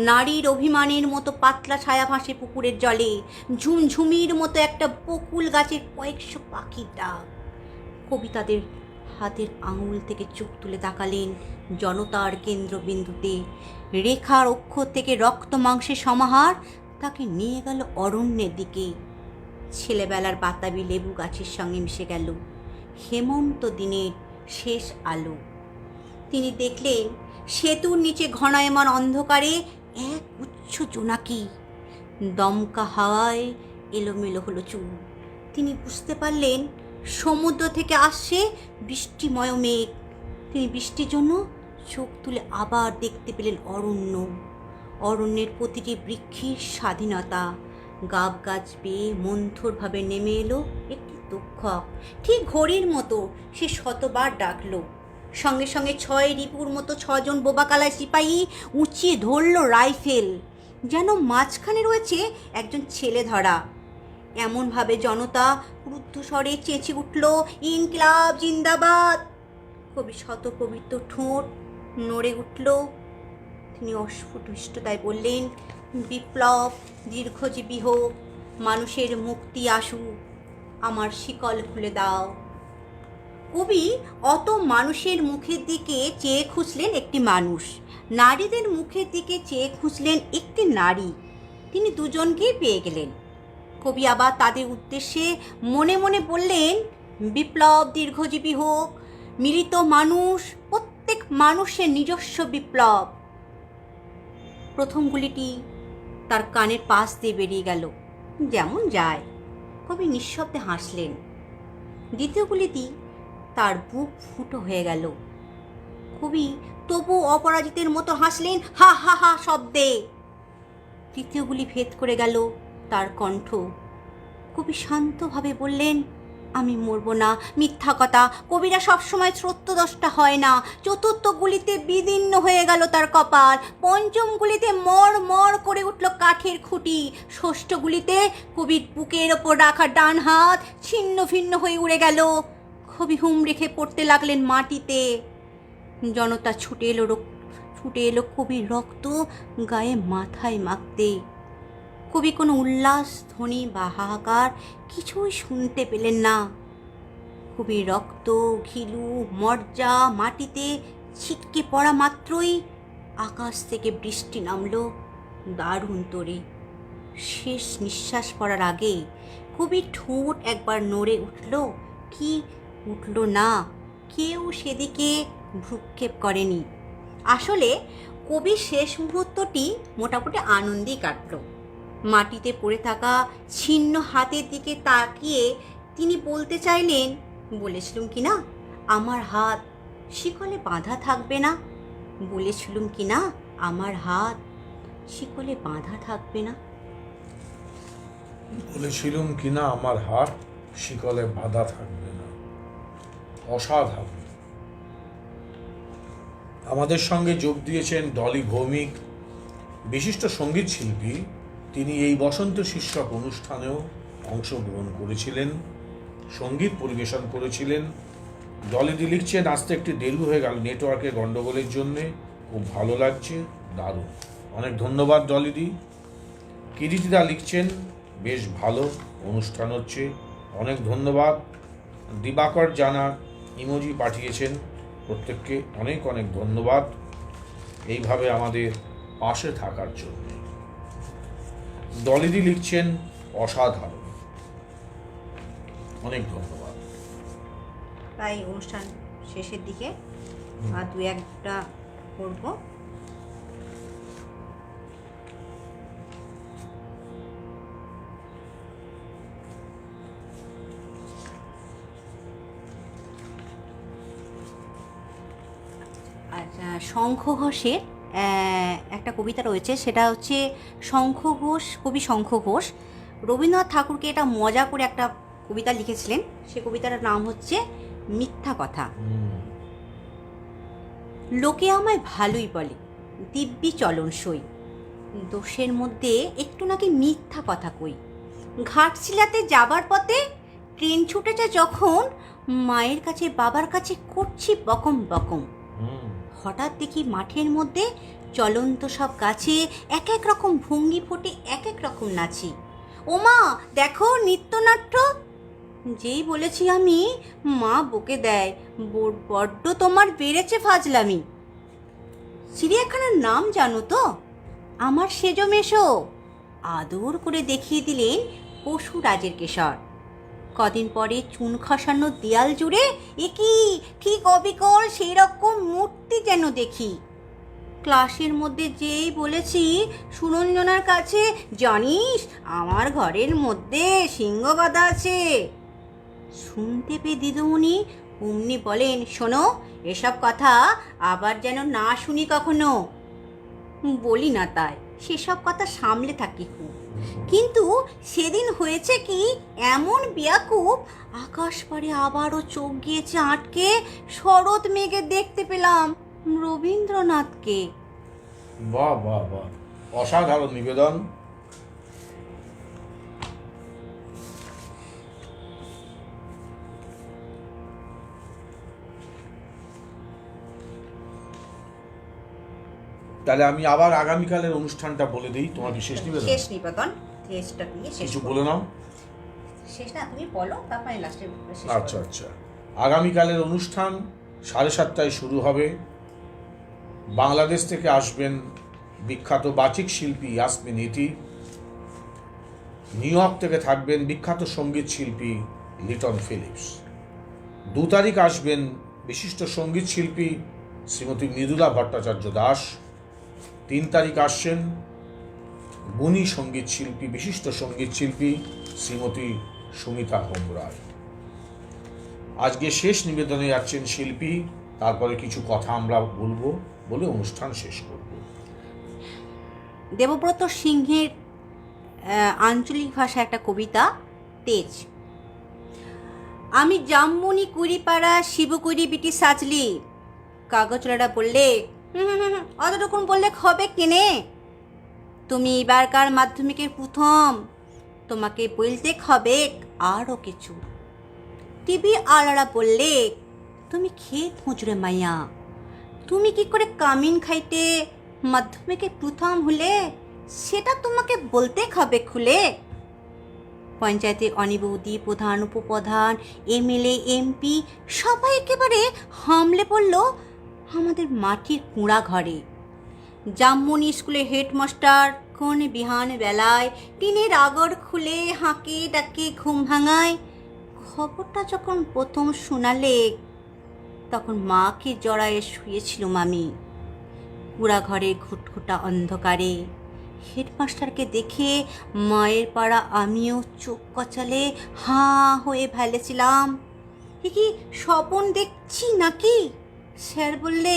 নারীর অভিমানের মতো পাতলা ছায়া ভাসে পুকুরের জলে, ঝুমঝুমির মতো একটা বকুল গাছের কয়েকশো পাখির ডাক। কবি তাদের হাতের আঙুল থেকে চোখ তুলে তাকালেন জনতার কেন্দ্রবিন্দুতে। রেখার অক্ষর থেকে রক্ত মাংসের সমাহার তাকে নিয়ে গেল অরণ্যের দিকে। ছেলেবেলার বাতাবি লেবু গাছের সঙ্গে মিশে গেল হেমন্ত দিনের শেষ আলো। তিনি দেখলেন সেতুর নিচে ঘনায়মান অন্ধকারে এক উচ্চ জোনাকি। দমকা হাওয়ায় এলোমেলো হলো চুল। তিনি বুঝতে পারলেন সমুদ্র থেকে আসছে বৃষ্টিময় মেঘ। তিনি বৃষ্টির জন্য চোখ তুলে আবার দেখতে পেলেন অরণ্যের প্রতিটি বৃক্ষের স্বাধীনতা। গাব গাছ বেয়ে মন্থরভাবে নেমে এলো একটি তক্ষক। ঠিক ঘড়ির মতো সে শতবার ডাকলো। সঙ্গে সঙ্গে 6 রিপুর মতো 6 জন বোবাকালায় সিপাহী উঁচিয়ে ধরল রাইফেল, যেন মাঝখানে রয়েছে একজন ছেলে ধরা। এমনভাবে জনতা রুদ্ধস্বরে চেঁচিয়ে উঠল, ইনকিলাব জিন্দাবাদ। কবি শতপবিত্র ঠোঁট নড়ে উঠল। তিনি অস্ফুটিষ্টতায় বললেন, বিপ্লব দীর্ঘজীবী হোক, মানুষের মুক্তি আসুক, আমার শিকল খুলে দাও। কবি অত মানুষের মুখের দিকে চেয়ে খুঁজলেন একটি মানুষ, নারীদের মুখের দিকে চেয়ে খুঁজলেন একটি নারী। তিনি দুজনকেই পেয়ে গেলেন। কবি আবার তাদের উদ্দেশ্যে মনে মনে বললেন, বিপ্লব দীর্ঘজীবী হোক, মিলিত মানুষ, প্রত্যেক মানুষের নিজস্ব বিপ্লব। প্রথম গুলিটি তার কানের পাশ দিয়ে বেরিয়ে গেল, যেমন যায়। কবি নিঃশব্দে হাসলেন। দ্বিতীয় গুলিটি তার বুক ফুটো হয়ে গেল। কবি তবু অপরাজিতের মতো হাসলেন, হা হা হা শব্দে। তৃতীয় গুলি ভেদ করে গেল তার কণ্ঠ। কবি শান্তভাবে বললেন, আমি মরব না, মিথ্যা কথা, কবিরা সবসময় সত্যদ্রষ্টা হয় না। চতুর্থ গুলিতে বিদীর্ণ হয়ে গেল তার কপাল। পঞ্চম গুলিতে মর মর করে উঠল কাঠের খুঁটি। ষষ্ঠ গুলিতে কবির বুকের ওপর রাখা ডান হাত ছিন্ন ভিন্ন হয়ে উড়ে গেল। কবি হুম রেখে পড়তে লাগলেন মাটিতে। জনতা ছুটে এলো কবির রক্ত গায়ে মাথায় মাখতে। কবি কোনো উল্লাস ধ্বনি বা হাহাকার কিছুই শুনতে পেলেন না। কবির রক্ত, ঘিলু, মর্যা মাটিতে ছিটকে পড়া মাত্রই আকাশ থেকে বৃষ্টি নামলো দারুণ তোরে। শেষ নিঃশ্বাস পড়ার আগে কবির ঠোঁট একবার নড়ে উঠল কি উঠল না, কেউ সেদিকে ভ্রুক্ষেপ করেনি। আসলে কবির শেষ মুহূর্তটি মোটামুটি আনন্দেই কাটল। মাটিতে পড়ে থাকা ছিন্ন হাতের দিকে তাকিয়ে তিনি বলতে চাইলেন, বলেছিলুম কি না আমার হাত শিকলে বাঁধা থাকবে না, বলেছিলুম কি না আমার হাত শিকলে বাঁধা থাকবে না। বলেছিলুম কিনা আমার হাত শিকলে বাঁধা থাকবে না। অসাধারণ। আমাদের সঙ্গে যোগ দিয়েছেন ডলি ভৌমিক, বিশিষ্ট সঙ্গীত শিল্পী। তিনি এই বসন্ত শীর্ষক অনুষ্ঠানেও অংশগ্রহণ করেছিলেন, সঙ্গীত পরিবেশন করেছিলেন। ডলিদি লিখছেন, আসতে একটু দেরি হয়ে গেল নেটওয়ার্কের গণ্ডগোলের জন্যে, খুব ভালো লাগছে, দারুণ। অনেক ধন্যবাদ ডলিদি। কিরিটিদা লিখছেন, বেশ ভালো অনুষ্ঠান হচ্ছে, অনেক ধন্যবাদ। দিবাকর জানা ইমোজি পাঠিয়েছেন, প্রত্যেককে অনেক অনেক ধন্যবাদ এইভাবে আমাদের পাশে থাকার জন্য। ডলিদি লিখছেন, অসাধারণ, অনেক ধন্যবাদ। তাই অনুষ্ঠান শেষের দিকে আর দু একটা করবো। আচ্ছা, শঙ্খ ঘোষের একটা কবিতা রয়েছে, সেটা হচ্ছে শঙ্খ ঘোষ, কবি শঙ্খ ঘোষ রবীন্দ্রনাথ ঠাকুরকে এটা মজা করে একটা কবিতা লিখেছিলেন। সে কবিতাটার নাম হচ্ছে মিথ্যা কথা। লোকে আমায় ভালোই বলে, দিব্যি চলন সই, দোষের মধ্যে একটু নাকি মিথ্যা কথা কই। ঘাটশিলাতে যাবার পথে ট্রেন ছুটেছে যখন, মায়ের কাছে বাবার কাছে করছি বকম বকম। হঠাৎ দেখি মাঠের মধ্যে চলন্ত সব গাছে এক এক রকম ভঙ্গি ফোটে, এক এক রকম নাচি। ওমা দেখো নৃত্যনাট্য। যেই বলেছি আমি, মা বকে দেয়, বড্ড তোমার বেড়েছে ফাজলামি। চিড়িয়াখানার নাম জানো তো? আমার সেজো মেশো। আদর করে দেখিয়ে দিলেন পশুরাজের কেশর। কদিন পরে চুন খসানো দেয়াল জুড়ে একি ঠিক অবিকল সেই রকম মূর্তি যেন দেখি। ক্লাসের মধ্যে যেই বলেছি সুরঞ্জনার কাছে, জানিস আমার ঘরের মধ্যে সিংহ বাঁধা আছে। শুনতে পেয়ে দিদিমণি অমনি বলেন, শোনো এসব কথা আবার যেন না শুনি কখনো। বলি না তাই, সেসব কথা সামলে থাকি খুব। কিন্তু সেদিন হয়েছে কি, এমন বেয়াকুব, আকাশ পাড়ে আবারও চোখ গিয়েছে আটকে, শরৎ মেঘে দেখতে পেলাম রবীন্দ্রনাথকে। বাহ বাহ বাহ, অসাধারণ নিবেদন। তাহলে আমি আবার আগামীকালের অনুষ্ঠানটা বলে দিই। তোমার কি শেষ নিবেদন? শেষ নিবেদন, শেষটা দিয়ে শেষ কিছু বলে নাও। শেষ না, তুমি বলো, তারপরে লাস্টে। আচ্ছা আচ্ছা, আগামীকালের অনুষ্ঠান 7:30 শুরু হবে। বাংলাদেশ থেকে আসবেন বিখ্যাত বাচিক শিল্পী ইয়াসমিন ইতি। নিউ ইয়র্ক থেকে থাকবেন বিখ্যাত সঙ্গীত শিল্পী লিটন ফিলিপস। 2 তারিখ আসবেন বিশিষ্ট সঙ্গীত শিল্পী শ্রীমতী মৃদুলা ভট্টাচার্য দাস। 3 তারিখ আসছেন গুণী সঙ্গীত শিল্পী, বিশিষ্ট সঙ্গীত শিল্পী শ্রীমতী সুমিতা হোমরায়। আজকে শেষ নিবেদনে যাচ্ছেন শিল্পী, তারপরে কিছু কথা আমরা বলবো, বলে অনুষ্ঠান শেষ করব। দেবব্রত সিংহের আঞ্চলিক ভাষা একটা কবিতা, তেজ। আমি জামমুনি কুড়িপাড়া শিবকুড়ি বিটি সাজলি। কাগজলাটা বললে, অতটুকুন বললে হবে কেনে? তুমি এবারকার মাধ্যমিকের প্রথম, তোমাকে বলতে হবে আরও কিছু। টিভি আলারা বললে, তুমি ক্ষেত মজুরে মাইয়া, তুমি কি করে কামিন খাইতে মাধ্যমিকে প্রথম হলে, সেটা তোমাকে বলতে হবে খুলে। পঞ্চায়েতে অনিবৌদি, প্রধান উপপ্রধান, এমএলএ এমপি সবাই একেবারে হামলে পড়ল আমাদের মাটির কুঁড়া ঘরে। জামমনি স্কুলে হেডমাস্টার কোন বিহান বেলায় টিনের আগর খুলে হাঁকে ডাকে ঘুম ভাঙায়। খবরটা যখন প্রথম শোনালে, তখন মাকে জড়ায়ে শুয়েছিলাম আমি কুড়া ঘরে ঘুটঘুটা অন্ধকারে। হেডমাস্টারকে দেখে মায়ের পাড়া আমিও চোখ কচালে হাঁ হয়ে ফেলেছিলাম। এ কি স্বপন দেখছি নাকি? স্যার বললে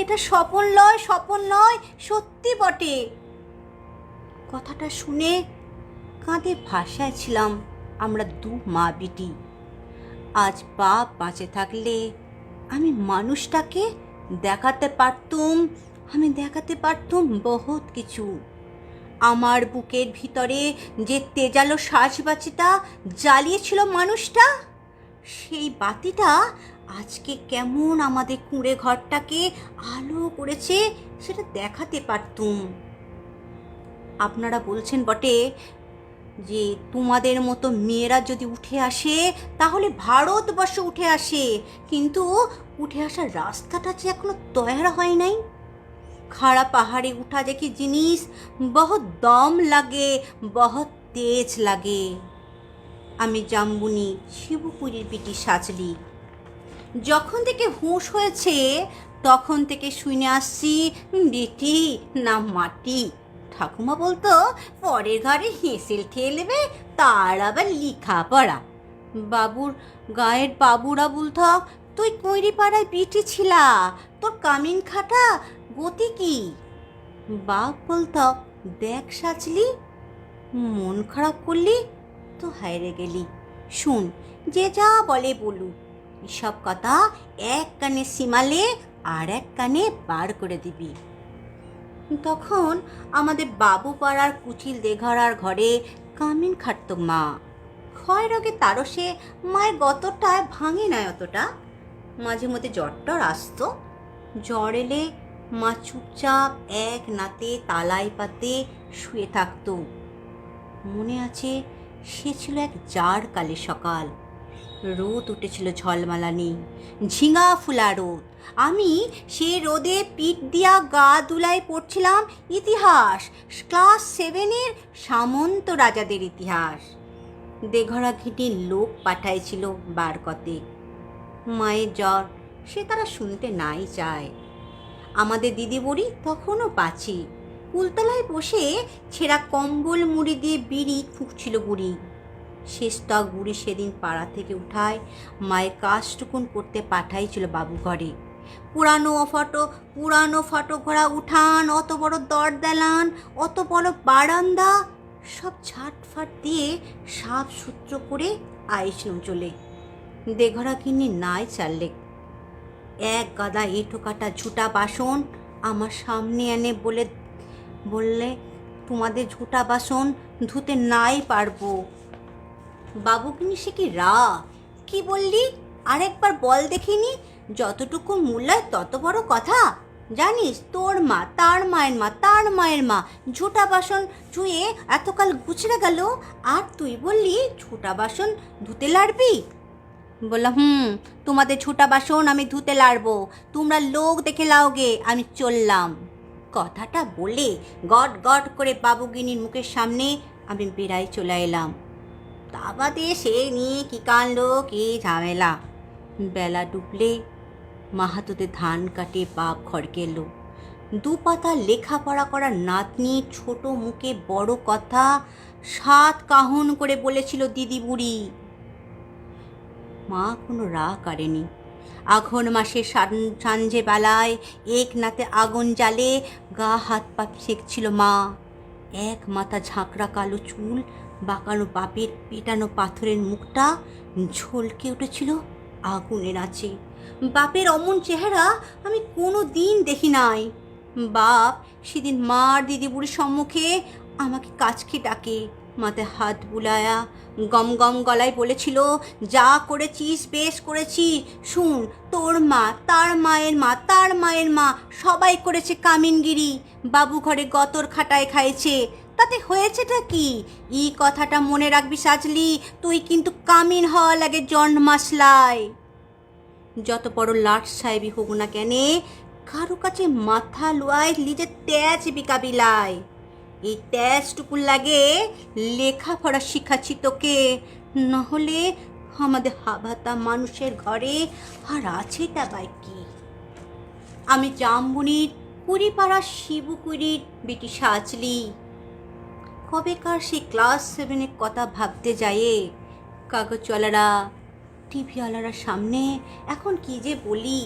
এটা স্বপন নয়, সত্যি বটে। কথাটা শুনে কাঁধে ভাসায় ছিলাম আমরা দু মা বেটি। আজ বাপ বাঁচে থাকলে আমি মানুষটাকে দেখাতে পারতুম বহুত কিছু। আমার বুকের ভিতরে যে তেজালো সাজবাতিটা জ্বালিয়েছিল মানুষটা, সেই বাতিটা আজকে কেমন আমাদের কুঁড়ে ঘরটাকে আলো করেছে সেটা দেখাতে পারতুম। আপনারা বলছেন বটে যে তোমাদের মতো মেয়েরা যদি উঠে আসে তাহলে ভারতবর্ষ উঠে আসে, কিন্তু উঠে আসার রাস্তাটা যে এখনো তৈরি হয় নাই। খাড়া পাহাড়ে উঠা যে কি জিনিস, বহুত দম লাগে, বহুত তেজ লাগে। আমি জাম্বুনি শিবপুরীর বিটি সাজলি। যখন থেকে হুঁশ হয়েছে তখন থেকে শুনে আসছি বেটি না মাটি। ঠাকুমা বলতো পরের ঘরে হেঁসেল ঠেলবে, তার আবার লিখা পড়া। বাবুরা বলতো তুই কৈরি পাড়ায় বিটি ছিলা, তোর কামিন খাটা গতি কি? বাপ বলতো দেখ সাজলি, মন খারাপ করলি তো হায়রে গেলি। শুন, যে যা বলে বলুক, এসব কথা এক কানে সিমালে আর এক কানে বার করে দিবি। তখন আমাদের বাবু পাড়ার কুচিল দেঘরার ঘরে কামিন খাটত মা। ক্ষয় রোগে তারসে মায়ের গতরটায় ভাঙে না অতটা। মাঝে মধ্যে জ্বর আসতো। জ্বর এলে মা চুপচাপ এক নাতে তালাই পাতে শুয়ে থাকত। মনে আছে সে ছিল এক জার কালে সকাল। রোদ উঠেছিল ঝলমালানি, ঝিঙা ফুলা রোদ। আমি সে রোদে পিঠ দিয়া গা দুলাই পড়ছিলাম ইতিহাস, ক্লাস 7-এর সামন্ত রাজাদের ইতিহাস। দেঘরা ঘিটির লোক পাঠাইছিল বার কতে। মায়ের জ্বর সে তারা শুনতে নাই চায়। আমাদের দিদি বুড়ি তখনও বাঁচি। কুলতলায় বসে ছেঁড়া কম্বল মুড়ি দিয়ে বিড়ি ফুঁকছিল বুড়ি। শেষ তক বুড়ি সেদিন পাড়া থেকে উঠায় মায়ের কাজটুকুন করতে পাঠাইছিল বাবু ঘরে। পুরানো ফটো ঘোড়া উঠান, অত বড় দরদালান, অত বড় বারান্দা, সব ঝাটফাট দিয়ে সাফ সূত্র করে আইসলুম চলে। দেঘরা কিনে নাই চাললে। এক গাদা এঁটো কাটা ঝুটা বাসন আমার সামনে এনে বললে তোমাদের ঝুটা বাসন ধুতে নাই পারবো। বাবুকিনি সে কি কি বললি, আরেকবার বল দেখিনি। যতটুকু মূল্যায় তত বড় কথা। জানিস তোর মা, তার মায়ের মা, তার মায়ের মা ঝুটা বাসন ধুয়ে এতকাল গুছড়ে গেল, আর তুই বললি ঝুটা বাসন ধুতে লাড়বি। বললাম তোমাদের ঝুটা বাসন আমি ধুতে লাড়বো, তোমরা লোক দেখে লাওগে, আমি চললাম। কথাটা বলে গট গট করে বাবুগিনীর মুখের সামনে আমি বেড়াই চলে এলাম। তা বাদে সে নিয়ে কি কাণ্ড, কি ঝামেলা। বেলা ডুবলে মাহাতোদের ধান কাটে বাপ ঘরকে এলো। 2 পাতা লেখাপড়া করা নাতনি ছোট মুখে বড় কথা 7 কাহন করে বলেছিল দিদি বুড়ি। মা কোনো কারেনি। আঘন মাসে সাঞ্জে বেলায় এক নাতে আগুন জ্বালে গা হাত পা সেঁকছিল মা। এক মাথা ঝাঁকড়া কালো চুল, বাঁকানো বাপের পেটানো পাথরের মুখটা ঝলকে উঠেছিল আগুনের আঁচে। বাপের অমন চেহারা আমি কোনো দিন দেখি নাই। বাপ সেদিন মার দিদি বুড়ির সম্মুখে আমাকে কাছকে ডাকে, মাথায় হাত বুলায়া গম গম গলায় বলেছিল, যা করেছিস বেশ করেছিস। শুন, তোর মা, তার মায়ের মা, তার মায়ের মা সবাই করেছে কামিনগিরি। বাবু ঘরে গতর খাটায় খাইছে, তাতে হয়েছেটা কি? এই কথাটা মনে রাখবি সাজলি, তুই কিন্তু কামিন হওয়া লাগে জন্মাসলায়। যত বড় লাট সাহেবই হোক না কেনে, কারো কাছে মাথা লোয়ায় নিজের তেজ বিকাবিলায়। এই তেজটুকু লাগে লেখাপড়া শিখাচ্ছি তোকে, নাহলে আমাদের হাভাতা মানুষের ঘরে আর আছেটা বাই কি? আমি জাম্বুনির কুড়িপাড়া শিবপুরীর বেটি সাজলি। কবেকার সেই ক্লাস 7-এর কথা ভাবতে যায়ে কাগজওয়ালারা টিভিওয়ালার সামনে এখন কি যে বলি।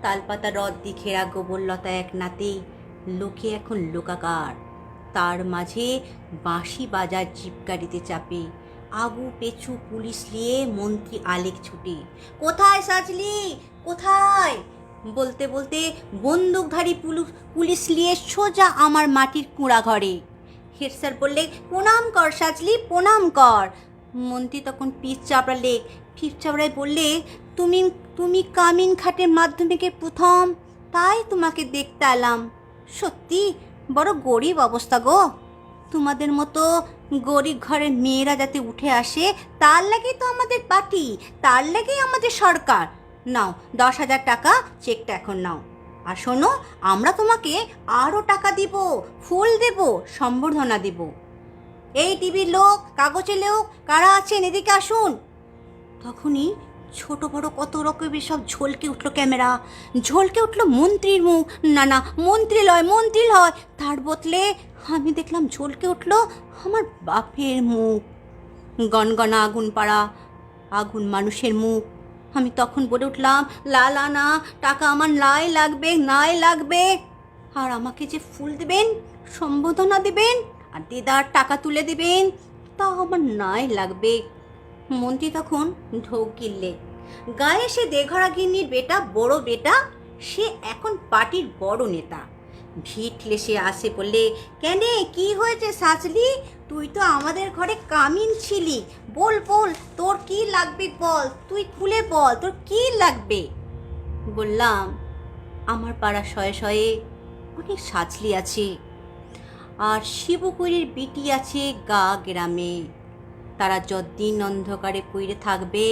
তালপাতা রদ দি ঘেরা গোবরলতা এক নাতে, লোকে এখন লোকাকার। তার মাঝে বাঁশি বাজার জিপ গাড়িতে চাপে, আগু পেছু পুলিশ নিয়ে মন্ত্রী আলেক ছুটে। কোথায় সাজলি, কোথায়? বলতে বলতে বন্দুকধারী পুলিশ নিয়ে সোজা আমার মাটির কুঁড়া ঘরে। হেড স্যার বললে, প্রণাম কর সাজলি, প্রণাম কর। মন্ত্রী তখন পিঠ চাপড়ালে। পিঠ চাপড়ায় বললে, তুমি তুমি কামিন খাটের মাধ্যমিকের প্রথম, তাই তোমাকে দেখতে এলাম। সত্যি বড় গরিব অবস্থা গো। তোমাদের মতো গরিব ঘরের মেয়েরা যাতে উঠে আসে, তার লাগেই তো আমাদের পার্টি, তার লাগেই আমাদের সরকার। নাও 10,000 টাকা, চেকটা এখন নাও। আর শোনো, আমরা তোমাকে আরও টাকা দিব, ফুল দেব, সম্বর্ধনা দেব। এই টিভির লোক, কাগজের লোক, কারা আছেন এদিকে আসুন। তখনই ছোট বড় কত রকমের সব ঝলকে উঠলো ক্যামেরা, ঝলকে উঠলো মন্ত্রীর মুখ। না না, মন্ত্রী লয়, তার বদলে আমি দেখলাম ঝলকে উঠলো আমার বাপের মুখ। গনগনা আগুন পাড়া, আগুন মানুষের মুখ। আমি তখন বলে উঠলাম, লালা না, টাকা আমার নাই লাগবে। আর আমাকে যে ফুল দেবেন, সম্বোধনা দেবেন, আর দিদার টাকা তুলে দেবেন, তা আমার নাই লাগবে। মন্ত্রী তখন ঢোক গিললে। গায়ে সে দেঘরা গিন্নির বেটা, বড় বেটা, সে এখন পার্টির বড় নেতা। ভিটলে সে আসে বললে, কেনে কি হয়েছে সাজলি? তুই তো আমাদের ঘরে কামিন ছিলি, বল তোর কি লাগবে বল, তুই খুলে বল তোর কি লাগবে। বললাম, আমার পাড়া শয়ে অনেক সাজলি আছে, আর শিবকুড়ির বিটি আছে গা গ্রামে। তারা যতদিন অন্ধকারে পইরে থাকবে,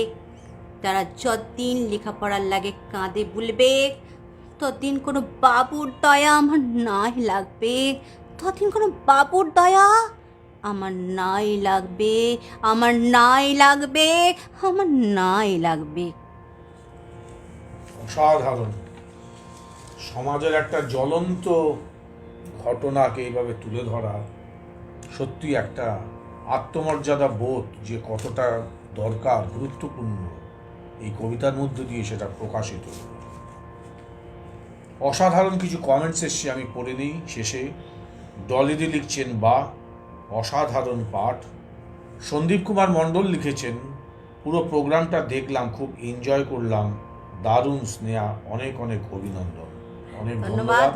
তারা যতদিন লেখাপড়ার লাগে কাঁদে বুলবে, ততদিন কোনো বাবুর দয়া আমার নাই লাগবে, ততদিন কোনো বাবুর দয়া আমার নাই লাগবে। অসাধারণ। সমাজের একটা জ্বলন্ত ঘটনাকে এইভাবে তুলে ধরা সত্যি একটা আত্মমর্যাদা বোধ যে কতটা দরকার, গুরুত্বপূর্ণ, এই কবিতার মধ্য দিয়ে সেটা প্রকাশিত। অসাধারণ কিছু কমেন্টস এসছে, আমি পড়ে নিই শেষে। ডলিদি লিখছেন, বা অসাধারণ পাঠ। সন্দীপ কুমার মণ্ডল লিখেছেন, পুরো প্রোগ্রামটা দেখলাম, খুব এনজয় করলাম, দারুণ স্নেহা, অনেক অভিনন্দন। অনেক ধন্যবাদ।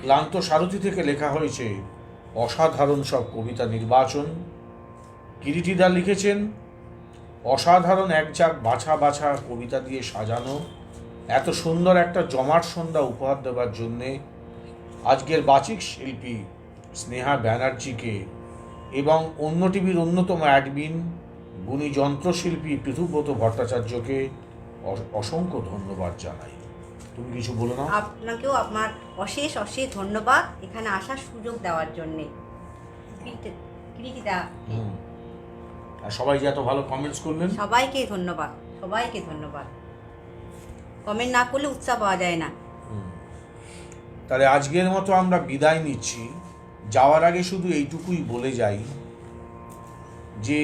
ক্লান্ত সারথী থেকে লেখা হয়েছে, অসাধারণ সব কবিতা নির্বাচন। কিরিটিদা লিখেছেন, অসাধারণ একঝাঁক বাছা কবিতা দিয়ে সাজানো, এত সুন্দর একটা জমাট সন্ধ্যা উপহার দেওয়ার জন্যে আজকের বাচিক শিল্পী স্নেহা ব্যানার্জিকে এবং অন্য টিভির অন্যতম অ্যাডমিন গুণী যন্ত্রশিল্পী পৃথুব্রত ভট্টাচার্যকে অসংখ্য ধন্যবাদ জানাই। তুমি কিছু বলো না? আপনাকেও আমার অশেষ ধন্যবাদ এখানে আসার সুযোগ দেওয়ার জন্যে। আর সবাই যে এত ভালো কমেন্টস করলেন, সবাইকে ধন্যবাদ। কমেন্ট না করলে উৎসাহ পাওয়া যায় না। তাহলে আজকের মতো আমরা বিদায় নিচ্ছি। যাওয়ার আগে শুধু এইটুকুই বলে যাই যে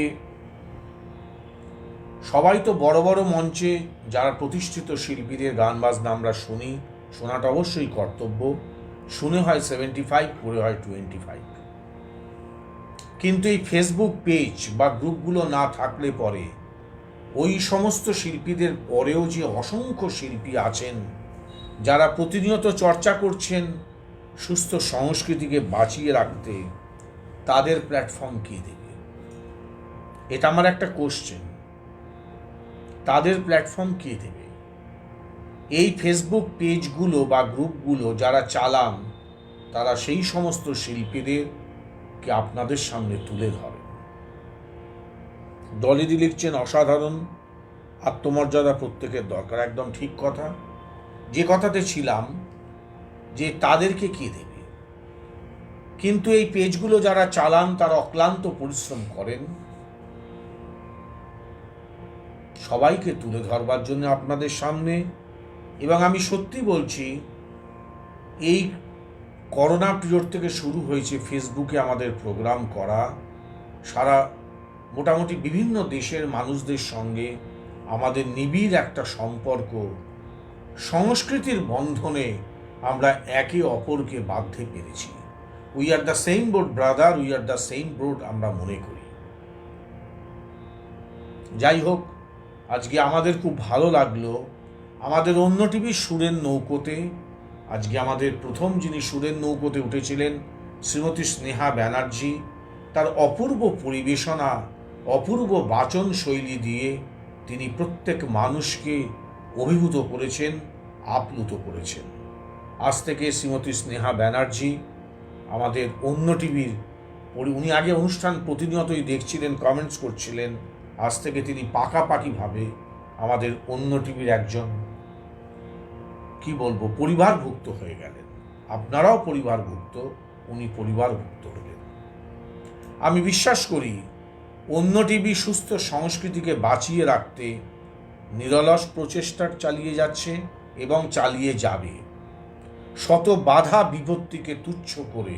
সবাই তো বড় বড় মঞ্চে যারা প্রতিষ্ঠিত শিল্পীদের গান বাজনা আমরা শুনি, শোনাটা অবশ্যই কর্তব্য। শুনে হয় 75, করে হয় 25। কিন্তু এই ফেসবুক পেজ বা গ্রুপগুলো না থাকলে পরে ওই সমস্ত শিল্পীদের পরেও যে অসংখ্য শিল্পী আছেন যারা প্রতিনিয়ত চর্চা করছেন সুস্থ সংস্কৃতিকে বাঁচিয়ে রাখতে, তাদের প্ল্যাটফর্ম কে দেবে? এটা আমার একটা কোশ্চেন। তাদের প্ল্যাটফর্ম কে দেবে? এই ফেসবুক পেজগুলো বা গ্রুপগুলো যারা চালান, তারা সেই সমস্ত শিল্পীদেরকে আপনাদের সামনে তুলে ধরে। ডলিদি লিখছেন, অসাধারণ, আত্মমর্যাদা প্রত্যেকের দরকার। একদম ঠিক কথা। যে কথাতে ছিলাম যে তাদেরকে কে দেবে, কিন্তু এই পেজগুলো যারা চালান তারা অক্লান্ত পরিশ্রম করেন সবাইকে তুলে ধরবার জন্য আপনাদের সামনে। এবং আমি সত্যি বলছি, এই করোনা পিরিয়ড থেকে শুরু হয়েছে ফেসবুকে আমাদের প্রোগ্রাম করা। সারা মোটামুটি বিভিন্ন দেশের মানুষদের সঙ্গে আমাদের নিবিড় একটা সম্পর্ক, সংস্কৃতির বন্ধনে আমরা একে অপরকে বাঁধতে পেরেছি। We are the same boat brother, we are the same boat আমরা মনে করি। যাই হোক, আজকে আমাদের খুব ভালো লাগলো আমাদের অন্য টিভির সুরের নৌকোতে আজকে আমাদের প্রথম যিনি সুরের নৌকোতে উঠেছিলেন শ্রীমতী স্নেহা ব্যানার্জি, তার অপূর্ব পরিবেশনা, অপূর্ব বাচন শৈলী দিয়ে তিনি প্রত্যেক মানুষকে অভিভূত করেছেন, আপ্লুত করেছেন। আজ থেকে শ্রীমতী স্নেহা ব্যানার্জি আমাদের অন্য টিভির, উনি আগে অনুষ্ঠান প্রতিনিয়তই দেখছিলেন, কমেন্টস করছিলেন, আজ থেকে তিনি পাকাপাকিভাবে আমাদের অন্য টিভির একজন কি বলবো পরিবারভুক্ত হয়ে গেলেন। আপনারাও পরিবারভুক্ত, উনি পরিবারভুক্ত হলেন। আমি বিশ্বাস করি অন্য টিভি সুস্থ সংস্কৃতিকে বাঁচিয়ে রাখতে নিরলস প্রচেষ্টা চালিয়ে যাচ্ছে এবং চালিয়ে যাবে। শত বাধা বিপত্তিকে তুচ্ছ করে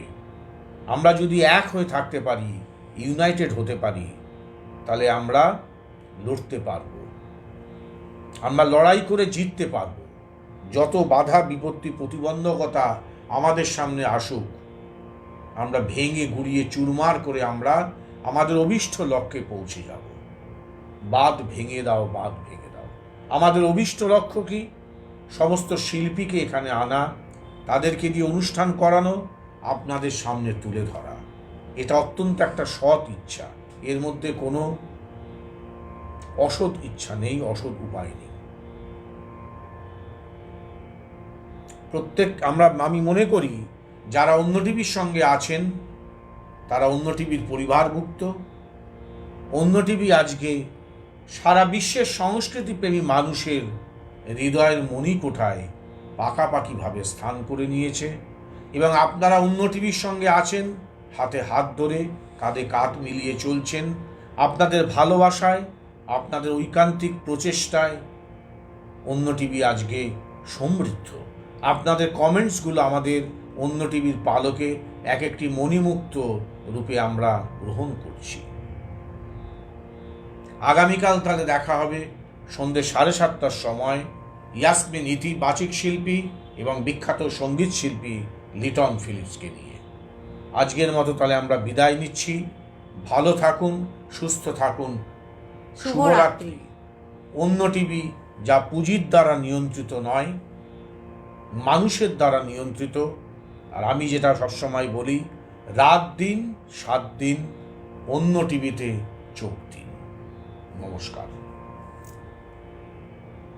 আমরা যদি এক হয়ে থাকতে পারি, ইউনাইটেড হতে পারি, তাহলে আমরা লড়তে পারব, আমরা লড়াই করে জিততে পারব। যত বাধা বিপত্তি প্রতিবন্ধকতা আমাদের সামনে আসুক, আমরা ভেঙে গুড়িয়ে চুরমার করে আমরা আমাদের অভীষ্ট লক্ষ্যে পৌঁছে যাব। বাঁধ ভেঙে দাও, বাঁধ ভেঙে দাও। আমাদের অভীষ্ট লক্ষ্য কি? সমস্ত শিল্পীকে এখানে আনা, তাদেরকে দিয়ে অনুষ্ঠান করানো, আপনাদের সামনে তুলে ধরা। এটা অত্যন্ত একটা সৎ ইচ্ছা, এর মধ্যে কোনো অসৎ ইচ্ছা নেই, অসৎ উপায় নেই। আমি মনে করি যারা অন্য টিভির সঙ্গে আছেন তারা অন্য টিভির পরিবারভুক্ত। অন্য টিভি আজকে সারা বিশ্বের সংস্কৃতিপ্রেমী মানুষের হৃদয়ের মণিকোঠায় পাকাপাকিভাবে স্থান করে নিয়েছে এবং আপনারা অন্য টিভির সঙ্গে আছেন, হাতে হাত ধরে কাঁধে কাঁধ মিলিয়ে চলছেন। আপনাদের ভালোবাসায়, আপনাদের ঐকান্তিক প্রচেষ্টায় অন্য টিভি আজকে সমৃদ্ধ। আপনাদের কমেন্টসগুলো আমাদের অন্য টিভির পালকে এক একটি মণিমুক্ত রূপে আমরা গ্রহণ করছি। আগামীকাল তাহলে দেখা হবে সন্ধ্যে 7:30টার সময় ইয়াসমিন ইতি, বাচিক শিল্পী এবং বিখ্যাত সঙ্গীত শিল্পী লিটন ফিলিপসকে নিয়ে। আজকের মতো তাহলে আমরা বিদায় নিচ্ছি। ভালো থাকুন, সুস্থ থাকুন, শুভরাত্রি। অন্য টিভি যা পুঁজির দ্বারা নিয়ন্ত্রিত নয়, মানুষের দ্বারা নিয়ন্ত্রিত। আর আমি যেটা সবসময় বলি, রাত দিন 7 দিন অন্য টিভিতে চোখ দিন। নমস্কার।